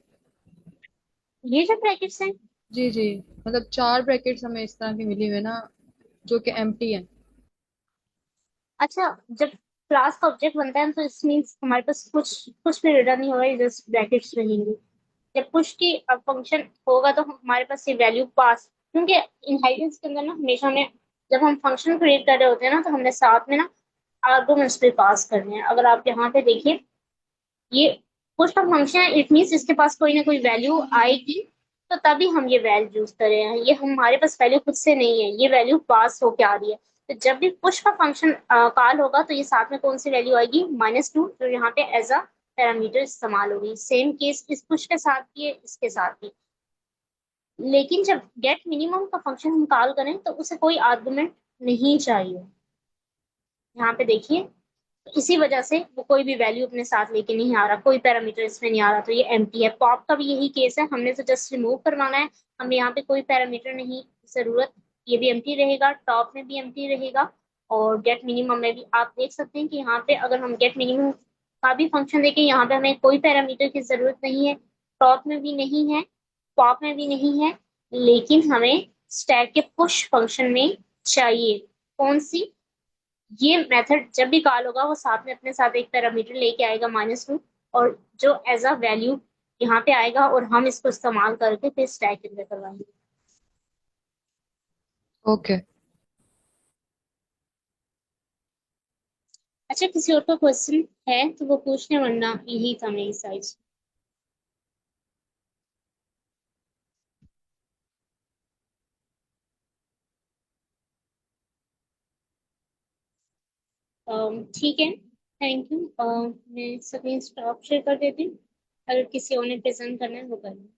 ये जो ब्रैकेट्स हैं, जी जी, मतलब 4 ब्रैकेट्स हमें इस तरह की मिली हुई है ना, जो कि एम्प्टी है। अच्छा, जब क्लास का ऑब्जेक्ट बनता है तो इस मीन्स हमारे पास कुछ कुछ भी रिटर्न नहीं होगा, ये जस्ट ब्रैकेट्स रहेंगे। जब पुश की फंक्शन होगा तो हमारे पास ये वैल्यू पास, क्योंकि इनहेरिटेंस के अंदर ना हमेशा हमें, जब हम फंक्शन क्रिएट कर रहे होते हैं ना, तो हमने साथ में ना आर्गुमेंट्स भी पास करने हैं। अगर आप यहाँ पे देखिए, ये पुश का फंक्शन है, इट मीन्स इसके पास कोई ना कोई वैल्यू आएगी, तो तभी हम ये वैल्यू यूज कर रहे हैं। ये हमारे पास वैल्यू खुद से नहीं है, ये वैल्यू पास होके आ रही है। तो जब भी पुश का फंक्शन कॉल होगा तो ये साथ में कौन सी वैल्यू आएगी, -2, जो यहाँ पे एज अ पैरामीटर इस्तेमाल होगी। सेम केस इस पुश के साथ भी है, इसके साथ भी। लेकिन जब गेट मिनिमम का फंक्शन हम कॉल करें तो उसे कोई आर्गुमेंट नहीं चाहिए। यहाँ पे देखिए, इसी वजह से वो कोई भी वैल्यू अपने साथ लेके नहीं आ रहा, कोई पैरामीटर इसमें नहीं आ रहा, तो ये एम्प्टी है। पॉप का भी यही केस है, हमने तो जस्ट रिमूव करवाना है, हमें यहाँ पे कोई पैरामीटर नहीं जरूरत, ये भी एम्प्टी रहेगा, टॉप में भी एम्प्टी रहेगा, और गेट मिनिमम में भी। आप देख सकते हैं कि यहाँ पे अगर हम गेट मिनिमम का भी फंक्शन देखें, यहाँ पे हमें कोई पैरामीटर की जरूरत नहीं है, टॉप में भी नहीं है, पॉप में भी नहीं है, लेकिन हमें स्टैक के पुश फंक्शन में चाहिए। कौन सी? ये मेथड जब भी कॉल होगा वो साथ में अपने साथ एक पैरामीटर लेके आएगा, -2, और जो एज अ वैल्यू यहाँ पे आएगा, और हम इसको इस्तेमाल करके फिर स्टैक के अंदर करवाएंगे। ओके। अच्छा, किसी और का क्वेश्चन है तो वो पूछने, वरना यही था मेरी साइड से। ठीक है, थैंक यू। मैं स्क्रीन स्टॉप शेयर कर देती हूँ, अगर किसी और ने प्रेजेंट करना है वो कर लें।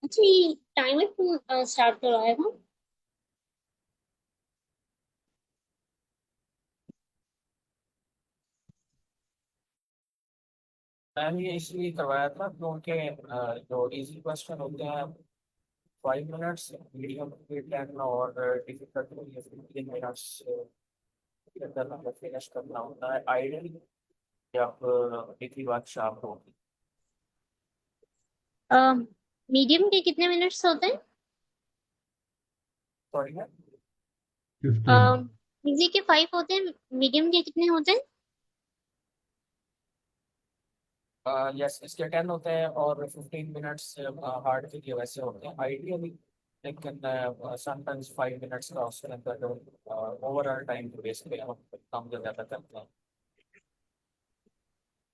अच्छा, ये टाइमर क्यों स्टार्ट करवाया था? मैंने ये इसलिए करवाया था क्योंकि जो इजी क्वेश्चन होते हैं 5 मिनट्स मीडियम कंप्लीट करना, और डिफिकल्ट 15 मिनट्स करना, फिनिश करना होता है आइडियली जब एक ही बात शार्प होगी। मीडियम के कितने मिनट्स होते हैं? सॉरी है 15। इजी के 5 होते हैं, मीडियम के कितने होते हैं? यस, इसके 10 होते हैं और 15 मिनट्स हार्ड के लिए वैसे होते हैं आइडियली, लेकिन समटाइम्स 5 मिनट्स का उसके अंदर ओवरऑल टाइम के बेस पे हम काम ज़्यादा करते हैं।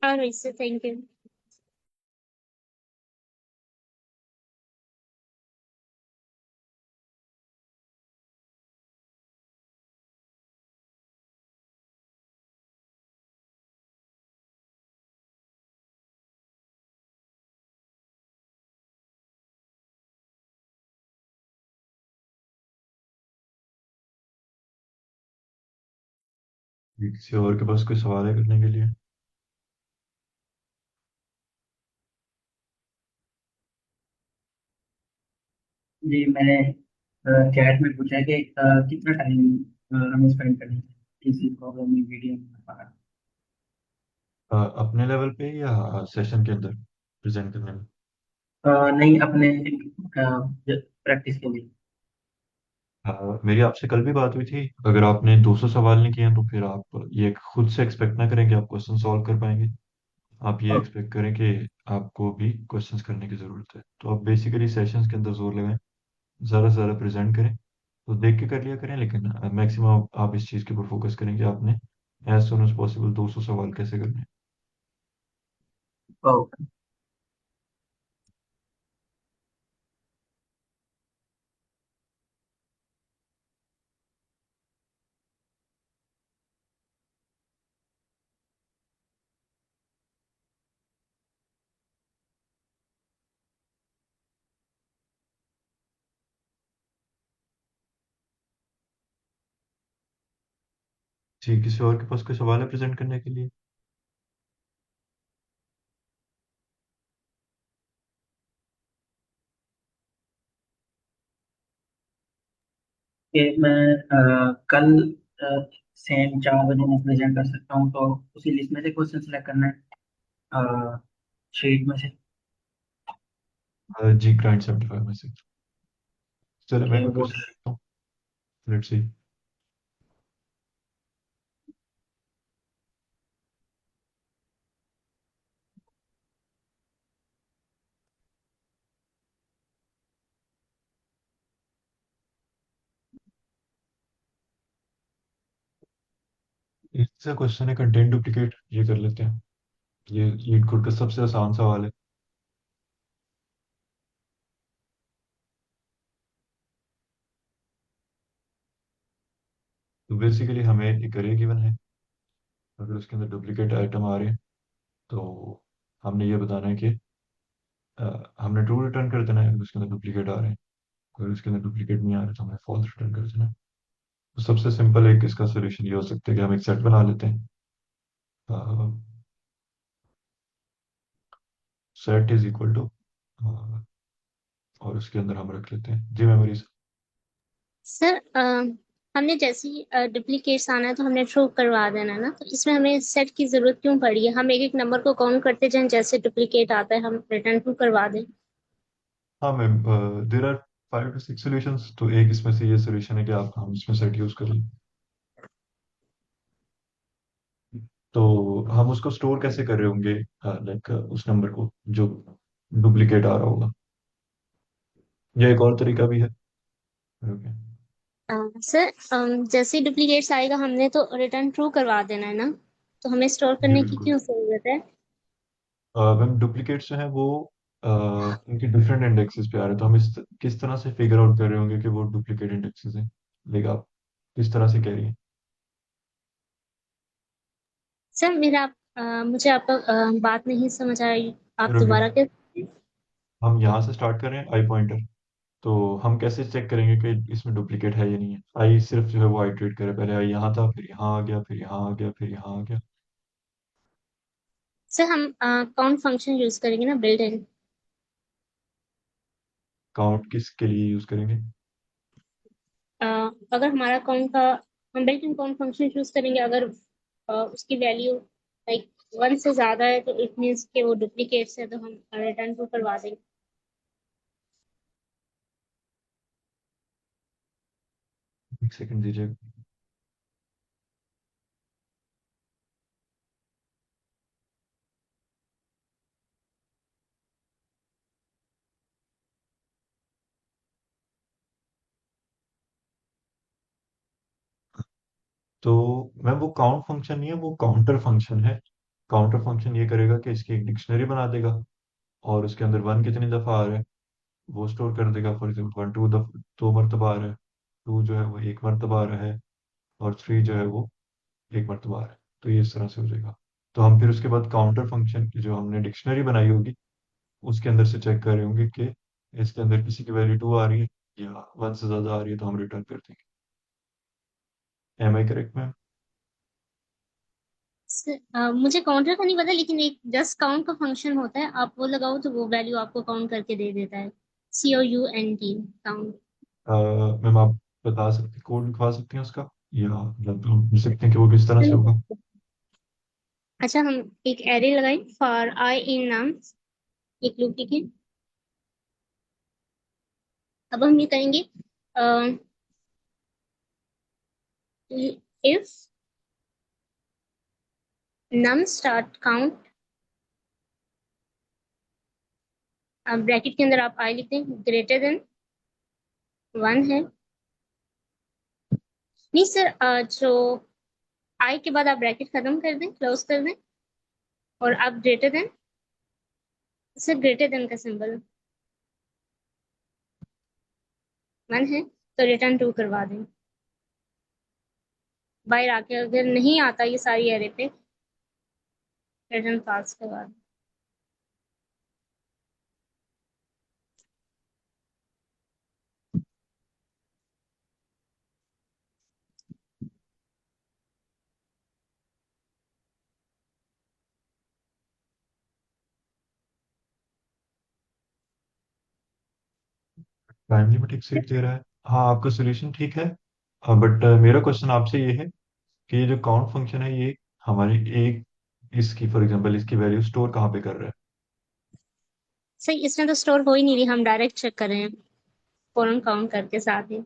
और इससे थैंक यू। किसी और के पास कोई सवाल है करने के लिए? जी मैंने चैट में पूछा कि कितना टाइम हमें स्पेंड करना है किसी प्रोग्रामिंग वीडियो में। अपने लेवल पे या सेशन के अंदर प्रेजेंट करने में? नहीं, अपने प्रैक्टिस के लिए। मेरी आपसे कल भी बात हुई थी, अगर आपने 200 सवाल नहीं किए हैं तो फिर आप ये खुद से एक्सपेक्ट ना करें कि आप क्वेश्चन सॉल्व कर पाएंगे। आप ये ओके। एक्सपेक्ट करें कि आपको भी क्वेश्चंस करने की ज़रूरत है। तो आप बेसिकली सेशंस के अंदर जोर लगाएं, ज़्यादा से ज़्यादा प्रेजेंट करें। तो देख के कर लिया करें, लेकिन मैक्सिमम आप इस चीज़ के ऊपर फोकस करें कि आपने एज सुन एज पॉसिबल 200 सवाल कैसे करने हैं। ओके। जी, किसी और के पास कोई सवाल है प्रेजेंट करने के लिए? कि मैं कल सेम 4 बजे मैं प्रेजेंट कर सकता हूँ, तो उसी लिस्ट में से क्वेश्चन सेलेक्ट करना है शीट में से। जी, ग्रांड 75 में से। चलो मैं कि कोई वो क्वेश्चन देखता हूँ। Let's see. इससे क्वेश्चन है कंटेंट डुप्लीकेट, ये कर लेते हैं। ये लीड कोड का सबसे आसान सवाल है। तो बेसिकली हमें एक अरे गिवन है, अगर उसके अंदर डुप्लीकेट आइटम आ रहे हैं तो हमने ये बताना है कि हमने ट्रू रिटर्न कर देना है अगर उसके अंदर डुप्लीकेट आ रहे हैं। अगर उसके अंदर डुप्लीकेट नहीं आ रहे तो हमें फॉल्स रिटर्न कर देना है। तो सबसे सिंपल एक इसका सोल्यूशन ये हो सकता है कि हम एक सेट बना लेते हैं। सेट इज इक्वल टू, और उसके अंदर हम रख लेते हैं जी मेमोरीज। सर हमने जैसे ही डुप्लीकेट्स आना है तो हमने ट्रू करवा देना है ना, तो इसमें हमें सेट की जरूरत क्यों पड़ी है? हम एक एक नंबर को काउंट करते जाएं, जैसे डुप्लीकेट आता है हम रिटर्न ट्रू करवा दें। हाँ ma'am, there are 5 to 6 solutions, तो एक इसमें से ये सोल्यूशन है कि आप हम इसमें सेट यूज कर लें। तो हम उसको स्टोर कैसे कर रहे होंगे, लाइक उस नंबर को जो डुप्लीकेट आ रहा होगा? या एक और तरीका भी है? ओके। सर जैसे ही डुप्लीकेट्स आएगा हमने तो रिटर्न ट्रू करवा देना है ना, तो हमें स्टोर जी करने की बिल्कुल। क्यों जरूरत है? मैम डुप्लीकेट्स जो है वो उनके डिफरेंट इंडेक्सेस पे आ रहे हैं, तो हम इस किस तरह से फिगर आउट कर रहे होंगे कि वो डुप्लीकेट इंडेक्सेस हैं? लाइक आप किस तरह से कह रही हैं? सर मुझे आपका बात नहीं समझ आई, आप रुकिए, दोबारा कर। हम यहाँ से स्टार्ट कर रहे हैं आई पॉइंटर। तो हम कैसे चेक करेंगे कि इसमें डुप्लीकेट है या नहीं है? आई सिर्फ जो है वो आइटरेट करे, पहले आई यहाँ था, फिर यहाँ आ गया, फिर यहाँ आ गया, फिर यहाँ आ गया। सर हम काउंट फंक्शन यूज करेंगे ना, बिल्ट इन। काउंट किसके लिए यूज करेंगे? अगर हमारा काउंट का हम built in count function use करेंगे, अगर उसकी वैल्यू लाइक 1 से ज्यादा है तो इट मीन्स कि वो डुप्लीकेट्स है, तो हम रिटर्न ट्रू करवा देंगे। एक सेकंड दीजिए। तो मैम वो काउंट फंक्शन नहीं है, वो काउंटर फंक्शन है। काउंटर फंक्शन ये करेगा कि इसकी एक डिक्शनरी बना देगा, और उसके अंदर वन कितनी दफा आ रहा है वो स्टोर कर देगा। फॉर एग्जाम्पल वन दो मरतबा आ रहा है, टू जो है वो एक मरतबा आ रहा है, और थ्री जो है वो एक मरतबा आ रहा है। तो ये इस तरह से हो जाएगा। तो हम फिर उसके बाद काउंटर फंक्शन की जो हमने डिक्शनरी बनाई होगी उसके अंदर से चेक कर रहे होंगे कि इसके अंदर किसी की वैल्यू टू आ रही है या वन से ज्यादा आ रही है, तो हम रिटर्न कर देंगे। Am I correct ma'am? मुझे काउंटर का नहीं पता, लेकिन एक जस्ट काउंट का फंक्शन होता है, आप वो लगाओ तो वो वैल्यू आपको काउंट करके दे देता है। COUNT count. मैम आप बता सकते, कोड लिखवा सकते हैं उसका, या मतलब हम पूछ सकते हैं कि वो किस तरह से होगा? अच्छा, हम एक एरे लगाए फॉर आई इन नाम, एक लूप लिखे। अब हम ये कहेंगे इफ num स्टार्ट काउंट, अब ब्रैकेट के अंदर आप आई लिखते हैं, ग्रेटर देन 1 है। नहीं सर, जो आई के बाद आप ब्रैकेट खत्म कर दें, क्लोज कर दें, और आप greater than, sir greater than का सिंबल 1 है तो रिटर्न 2 करवा दें। बाहर आके अगर नहीं आता ये सारी एरे पे, रिटर्न पास करवा दें। टाइम लिमिट एक्सीड दे रहा है। हाँ, आपका सोल्यूशन ठीक है, बट मेरा क्वेश्चन आपसे ये है कि ये जो काउंट फंक्शन है ये हमारी एक इसकी फॉर एग्जांपल इसकी वैल्यू स्टोर कहाँ पे कर रहा है? सही, इसमें तो स्टोर हो ही नहीं रही, हम डायरेक्ट चेक कर रहे हैं फॉरन काउंट करके साथ ही।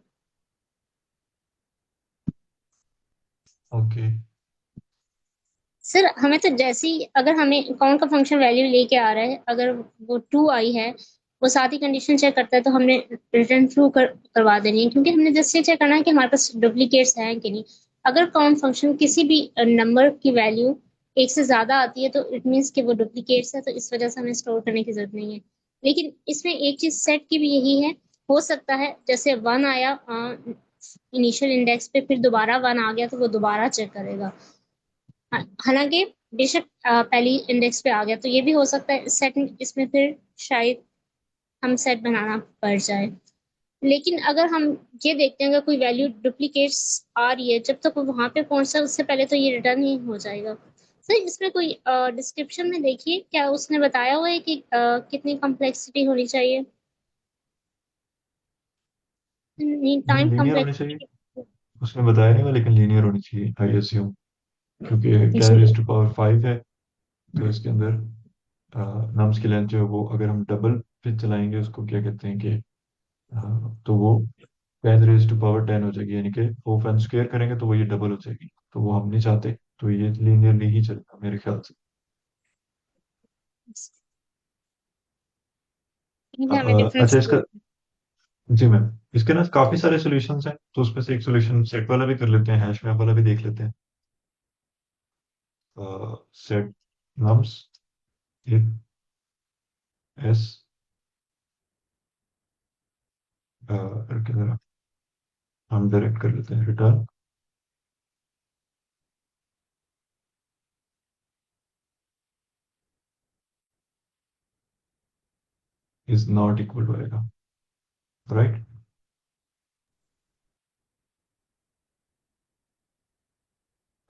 ओके। सर हमें तो जैसे ही अगर हमें काउंट का फंक्शन वैल्यू लेके आ रहा है, अगर वो 2 आई है, वो साथ ही कंडीशन चेक करता है, तो हमने रिटर्न ट्रू करवा देनी है, क्योंकि हमने जस्ट ये चेक करना है कि हमारे पास डुप्लीकेट्स हैं कि नहीं। अगर काउंट फंक्शन किसी भी नंबर की वैल्यू एक से ज्यादा आती है, तो इट मीन्स कि वो डुप्लीकेट्स है, तो इस वजह से हमें स्टोर करने की जरूरत नहीं है। लेकिन इसमें एक चीज सेट की भी यही है, हो सकता है जैसे 1 आया इनिशियल इंडेक्स पे, फिर दोबारा 1 आ गया, तो वो दोबारा चेक करेगा। हालांकि बेशक पहली इंडेक्स पे आ गया, तो ये भी हो सकता है सेट, इसमें फिर शायद हम सेट बनाना पड़ जाए। लेकिन अगर हम ये देखते हैं अगर कोई वैल्यू डुप्लीकेट्स आ रही है, जब तक वो वहां पे पहुंचता है उससे पहले तो ये रिटर्न ही हो जाएगा। सर इसमें कोई डिस्क्रिप्शन में देखिए, क्या उसने बताया हुआ है कि कितनी कॉम्प्लेक्सिटी होनी चाहिए? टाइम लीनियर होनी चाहिए। कॉम्प्लेक्सिटी। उसने बताया नहीं हुआ, लेकिन लीनियर होनी चाहिए आई एज्यूम, क्योंकि टेन जी। रेज टू पावर 5 है। तो इसके अंदर नम्स की लेंथ जो है वो अगर हम डबल पे चलाएंगे उसको क्या कहते हैं कि तो वो 10 रेज टू पावर 10 हो जाएगी, यानी कि वो फन स्क्वायर करेंगे तो वो ये डबल हो जाएगी, तो वो हम नहीं चाहते। तो ये लीनियरली ही चलेगा मेरे ख्याल से। हमें अच्छा डिफरेंस। इसका, जी मैम, इसके ना काफी सारे सॉल्यूशंस हैं, तो उसमें से एक सॉल्यूशन सेट वाला भी कर लेते हैं, हैश मैप वाला भी देख लेते हैं। सेट नम्स एस करके जरा हम डायरेक्ट कर लेते हैं return is not equal to आएगा, राइट?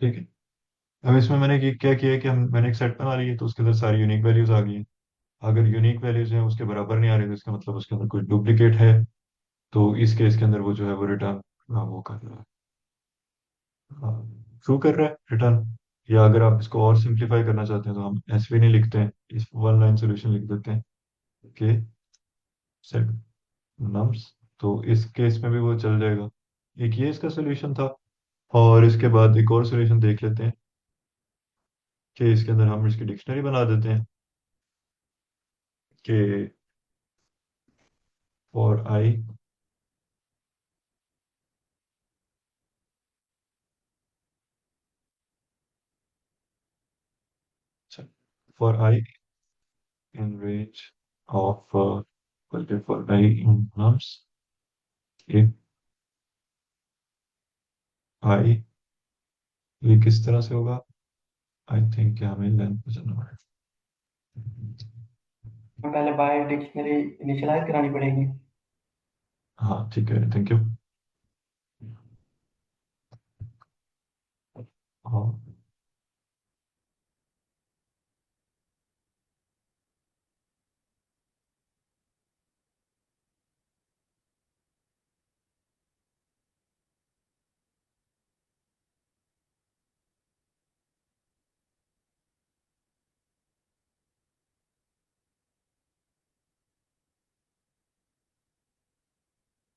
ठीक है। अब इसमें मैंने क्या किया है कि मैंने एक सेट बना ली है, तो उसके अंदर सारी यूनिक वैल्यूज आ गई हैं। अगर यूनिक वैल्यूज हैं उसके बराबर नहीं आ रही, तो इसका मतलब उसके अंदर कोई डुप्लीकेट है। तो इस केस के अंदर वो जो है वो रिटर्न वो कर रहा है, ट्रू कर रहा है रिटर्न। या अगर आप इसको और सिंप्लीफाई करना चाहते हैं तो हम एस भी नहीं लिखते हैं, इस वन लाइन सोल्यूशन लिख देते हैं कि सेट नम्स, तो इस केस में भी वो चल जाएगा। एक ये इसका सोल्यूशन था, और इसके बाद एक और सोल्यूशन देख लेते हैं कि इसके अंदर हम इसकी डिक्शनरी बना देते हैं कि for i for i in range of बल्कि for i in nums if i, ये किस तरह से होगा? आई थिंक कि हमें लेंथ में चलना पड़ेगा। पहले बाय डिक्शनरी इनिशियलाइज करानी पड़ेगी। हाँ ठीक है, थैंक यू। हाँ,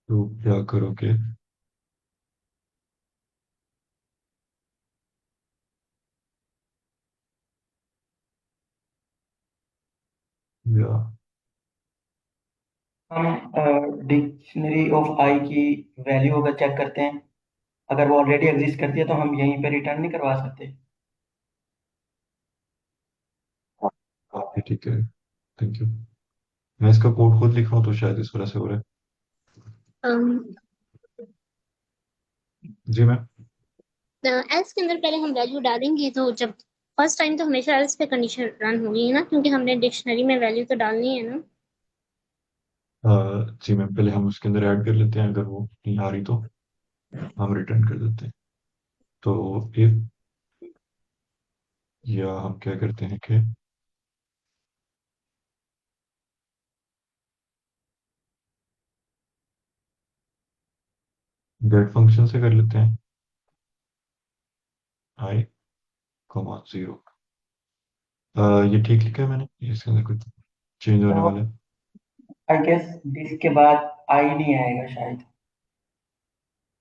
तो क्या करोगे? या हम डिक्शनरी ऑफ आई की वैल्यू अगर चेक करते हैं, अगर वो ऑलरेडी एग्जिस्ट करती है तो हम यहीं पे रिटर्न नहीं करवा सकते। हाँ ठीक है, थैंक यू। मैं इसका कोड खुद लिख रहा हूँ तो शायद इस वजह से हो रहा है। जी मैम। एल्स के अंदर पहले हम वैल्यू डालेंगे, तो जब फर्स्ट टाइम तो हमेशा एल्स पे कंडीशन रन होगी है ना, क्योंकि हमने डिक्शनरी में वैल्यू तो डालनी है ना। जी मैम, पहले हम उसके अंदर ऐड कर लेते हैं, अगर वो नहीं आ रही तो हम रिटर्न कर देते हैं। तो इफ, या हम क्या करते हैं कि गेट फंक्शन से कर लेते हैं आई कॉमा जीरो। ये ठीक लिखा है मैंने? इसके अंदर कुछ चेंज होने तो वाला है? आई गेस दिस के बाद आई नहीं आएगा शायद।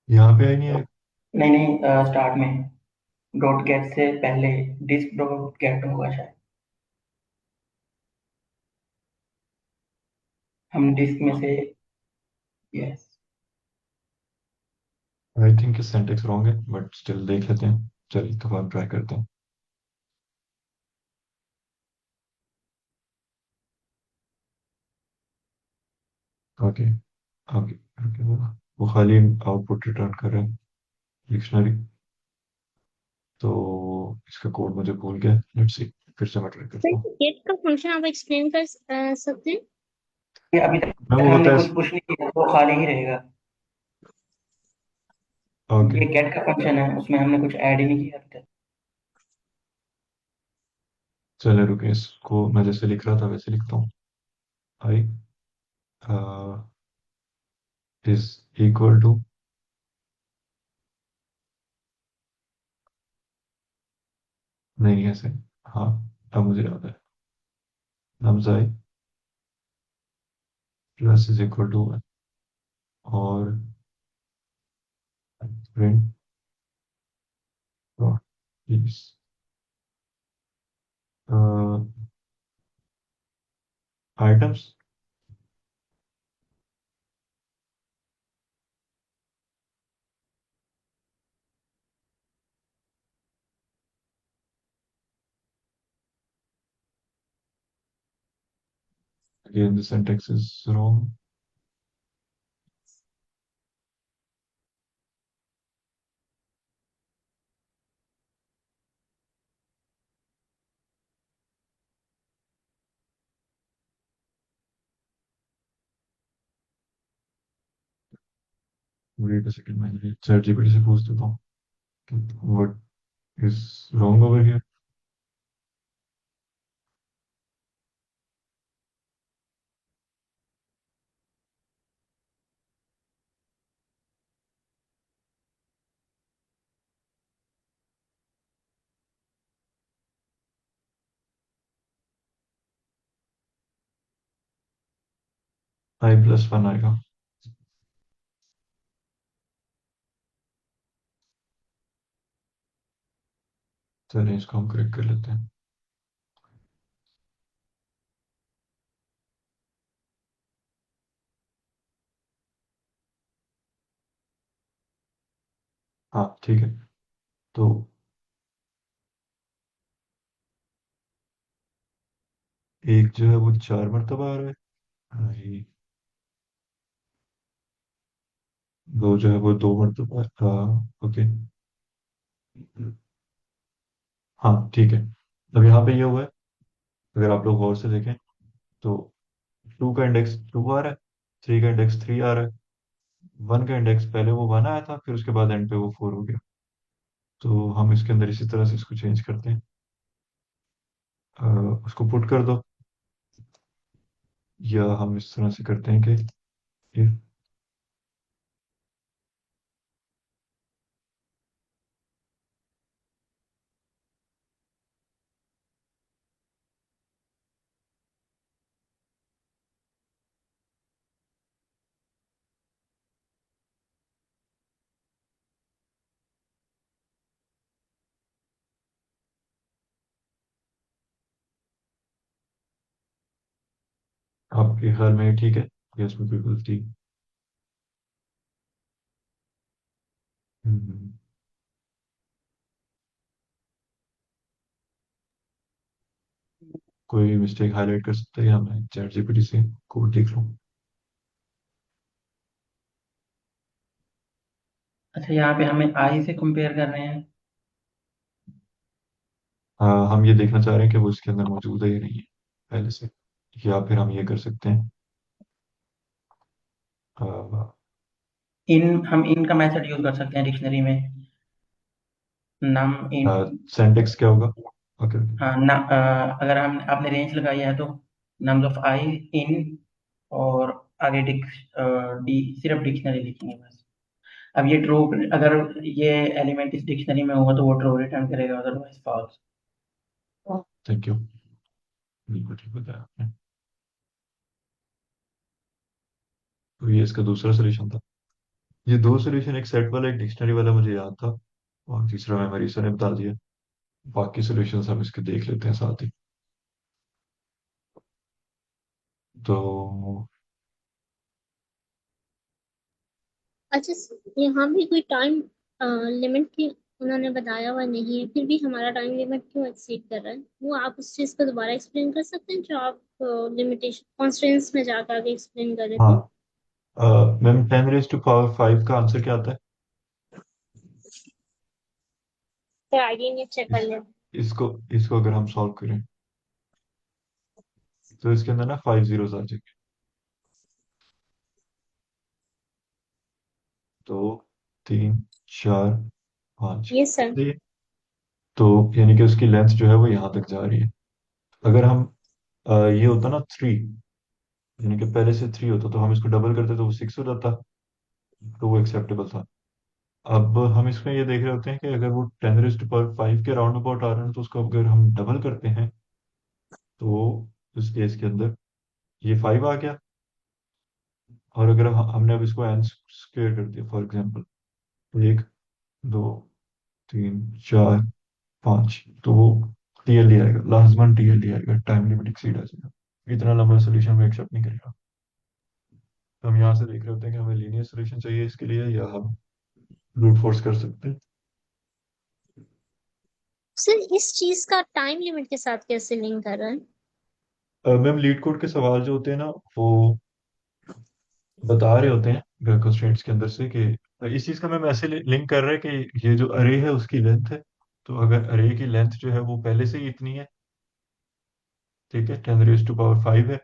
यहाँ पे आई नहीं है? नहीं नहीं, स्टार्ट में डॉट गेट से पहले डिस्क डॉट गेट होगा शायद। हम डिस्क में से, yes. I think syntax wrong है, बट स्टिल देख लेते हैं। चलिए एक बार ट्राई करते हैं। ओके, ओके ओके, वो खाली आउटपुट रिटर्न कर रहे हैं, डिक्शनरी। तो इसका कोड मुझे भूल गया, लेट्स सी, फिर से मैं ट्राई करता हूँ। गेट का फंक्शन आप एक्सप्लेन कर सकते हैं? ये अभी तक मैं वो हमने बताया। कुछ पुश नहीं किया तो खाली ही रहेगा। ओके, ये गेट का फंक्शन है, उसमें हमने कुछ ऐड ही नहीं किया अभी तक। चले रुके, इसको मैं जैसे लिख रहा था वैसे लिखता हूँ। आई इज इक्वल टू, नहीं ऐसे, हाँ अब मुझे याद है, nums i plus is equal to one, और print please items. Again, the syntax is wrong. Wait a second, मैं ये ChatGPT से पूछ देता हूँ कि what is wrong over here. I+1 आएगा। चलिए इसको हम करेक्ट कर लेते हैं। हाँ ठीक है। तो एक जो है वो 4 मरतबा आ रहा है। हाँ, ये दो जो है वो 2 मरतबा। ओके। हाँ ठीक है। अब यहाँ पे ये हुआ है, अगर आप लोग गौर से देखें तो 2 का इंडेक्स 2 आ रहा है, 3 का इंडेक्स 3 आ रहा है, 1 का इंडेक्स पहले वो 1 आया था, फिर उसके बाद एंड पे वो 4 हो गया। तो हम इसके अंदर इसी तरह से इसको चेंज करते हैं। अ, उसको पुट कर दो, या हम इस तरह से करते हैं कि if आपके ख्याल में ये ठीक है या इसमें कोई गलती? हम्म, कोई मिस्टेक हाईलाइट कर सकता है, या मैं चैट जीपीटी से कोड देख लूँ? अच्छा, यहाँ पे हमें आई से कंपेयर कर रहे हैं। हाँ, हम ये देखना चाह रहे हैं कि वो इसके अंदर मौजूद है या नहीं है पहले से, या फिर हम ये कर सकते हैं। हम इन का मेथड यूज कर सकते हैं डिक्शनरी में। नम इन। सिंटेक्स क्या होगा? ओके। हाँ अगर हम आपने रेंज लगाई है तो नम्स ऑफ आई इन, और आगे सिर्फ डिक्शनरी लिखेंगे बस। अब ये ट्रू, अगर ये एलिमेंट इस डिक्शनरी में होगा तो वो ट्रू रिटर्न करेगा, अदरवाइज फॉल्स। थैंक यू, बिल्कुल ठीक बताया आपने। तो ये इसका दूसरा सोल्यूशन था। ये दो सोल्यूशन, एक सेट वाला एक डिक्शनरी वाला, मुझे याद था, और तीसरा मेमोरी सर ने बता दिया। बाकी सोल्यूशंस हम इसके देख लेते हैं साथ ही। तो अच्छा, यहाँ भी कोई टाइम लिमिट की उन्होंने बताया हुआ नहीं है, फिर भी हमारा टाइम लिमिट क्यों एक्सीड कर रहा है? वो आप उस चीज़ को दोबारा एक्सप्लेन कर सकते हैं जो आप लिमिटेशन कॉन्स्टेंट्स में जाकर आगे एक्सप्लेन कर रहे हाँ, थे? मैम 10⁵ का आंसर क्या आता है? तो आगे ये चेक कर इस लेते इसको इसको अगर हम सॉल्व करें तो इसके अंदर ना 5 जीरोस आ जाएंगे। 2 3 4 5। हैं। ये सर। ये तो यानी कि उसकी लेंथ जो है वो यहाँ तक जा रही है। अगर हम ये होता ना 3, यानी कि पहले से 3 होता तो हम इसको डबल करते तो वो 6 हो जाता, तो वो एक्सेप्टेबल था। अब हम इसमें ये देख रहे होते हैं कि अगर वो 10⁵ के राउंड अबाउट आ रहे हैं, तो उसको अगर हम डबल करते हैं तो इस केस के अंदर ये 5 आ गया। और अगर हमने अब इसको एन स्क्वेयर कर दिया फॉर एग्जांपल, तो 1 2 3 4 5, तो वो टीएलडी आएगा, लाजमन टीएलडी आएगा, टाइम लिमिट एक्सीड आ जाएगा। इतना लंबा सोल्यूशन में एक्सेप्ट नहीं करेगा। तो हम यहाँ से देख रहे होते हैं कि हमें लीनियर सोल्यूशन चाहिए इसके लिए, या हम ब्रूट फोर्स कर सकते हैं। सर, इस चीज का टाइम लिमिट के साथ कैसे लिंक कर रहा है? मैम लीड कोड के सवाल जो होते हैं ना, वो बता रहे होते हैं कंस्ट्रेंट्स के अंदर से कि इस चीज का मैम ऐसे लिंक कर रहा है कि ये जो अरे है उसकी लेंथ है। तो अगर अरे की लेंथ जो है वो पहले से ही इतनी है, ठीक है, 10⁵ है,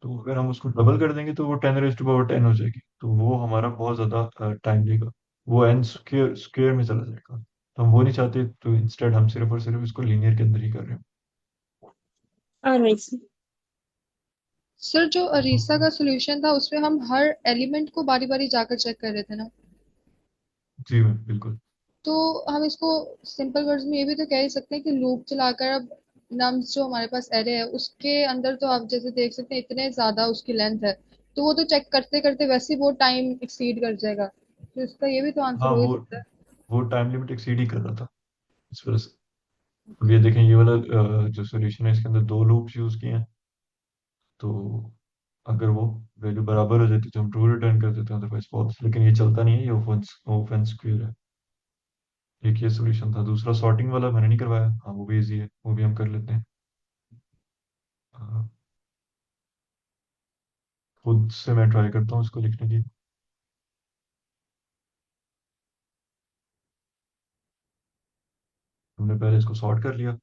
तो अगर हम उसको डबल कर देंगे तो वो 10⁻10 हो जाएगी, तो वो हमारा बहुत ज्यादा टाइम लेगा, वो एन स्क्वेयर स्क्वेयर में चला जाएगा। तो हम वो नहीं चाहते, तो इंस्टेड हम सिर्फ और सिर्फ इसको लीनियर के अंदर ही कर रहे हैं। Alright sir. सर, जो अरीसा का सोल्यूशन था उसमें हम हर एलिमेंट को बारी बारी जाकर चेक कर रहे थे ना। जी मैम बिल्कुल। तो हम इसको सिंपल वर्ड्स में ये भी तो कह ही सकते हैं कि लूप चलाकर अब नम्स जो हमारे पास एरे है उसके अंदर तो आप जैसे देख सकते हैं इतने ज्यादा उसकी लेंथ है, तो वो तो चेक करते करते वैसे ही वो टाइम एक्सीड कर जाएगा, तो इसका ये भी तो आंसर हाँ, हो ही वो सकता है। वो टाइम लिमिट एक्सीड ही कर रहा था इस वजह से। अब ये देखें, ये वाला जो सोल्यूशन है इसके अंदर दो लूप्स यूज किए हैं। तो अगर वो वैल्यू बराबर हो जाती तो हम ट्रू रिटर्न कर देते हैं, अदरवाइज फॉल्स। लेकिन ये चलता नहीं है, ये ओपन स्क्वेयर है। एक ये सोल्यूशन था। दूसरा सॉर्टिंग वाला मैंने नहीं करवाया, हाँ वो भी इजी है, वो भी हम कर लेते हैं। हाँ, खुद से मैं ट्राई करता हूँ इसको लिखने की। हमने पहले इसको सॉर्ट कर लिया,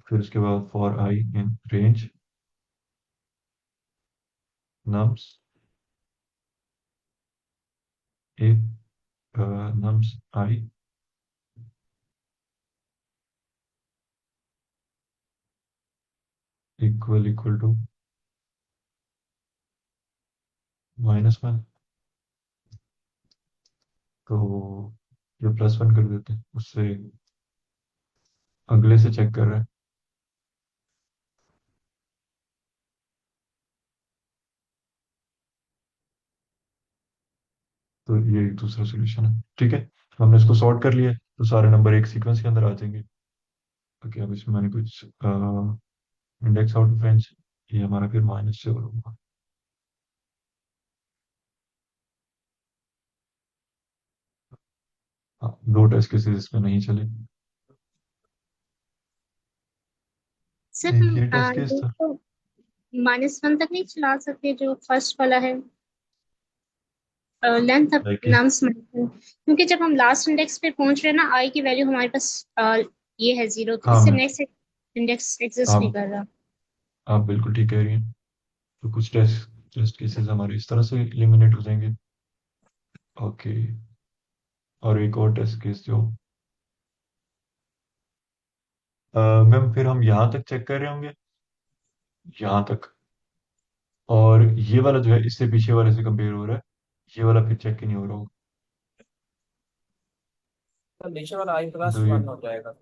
फिर उसके बाद for i in range nums a nums i equal to -1। तो ये +1 कर देते हैं, उससे अगले से चेक कर रहे हैं। तो ये एक दूसरा सोल्यूशन है। ठीक है, हमने इसको सॉर्ट कर लिया, तो सारे नंबर एक सीक्वेंस के अंदर आ जाएंगे। ओके, अब इसमें मैंने कुछ इंडेक्स आउट ऑफ रेंज, ये हमारा फिर माइनस से होगा। हाँ, दो टेस्ट केसेस इसमें नहीं चले। सर हम ये टेस्ट केस ये था। तो -1 तक नहीं चला सकते जो फर्स्ट वाला है, लेंथ ऑफ लाइक नम्स क्योंकि जब हम लास्ट इंडेक्स पे पहुंच रहे हैं ना, आई की वैल्यू हमारे पास ये है 0, तो हाँ, इससे मैं नेक्स्ट इंडेक्स एग्जिस्ट नहीं आप कर रहा। आप बिल्कुल ठीक कह रही हैं। तो कुछ टेस्ट केसेस हमारे इस तरह से एलिमिनेट हो जाएंगे। ओके, और एक और टेस्ट केस जो मैम, फिर हम यहाँ तक चेक कर रहे होंगे, यहाँ तक। और ये वाला जो है इससे पीछे वाले से कंपेयर हो रहा है, ये वाला फिर चेक ही नहीं हो रहा होगा। तो नीचे वाला आई प्लस तो ये वन हो जाएगा।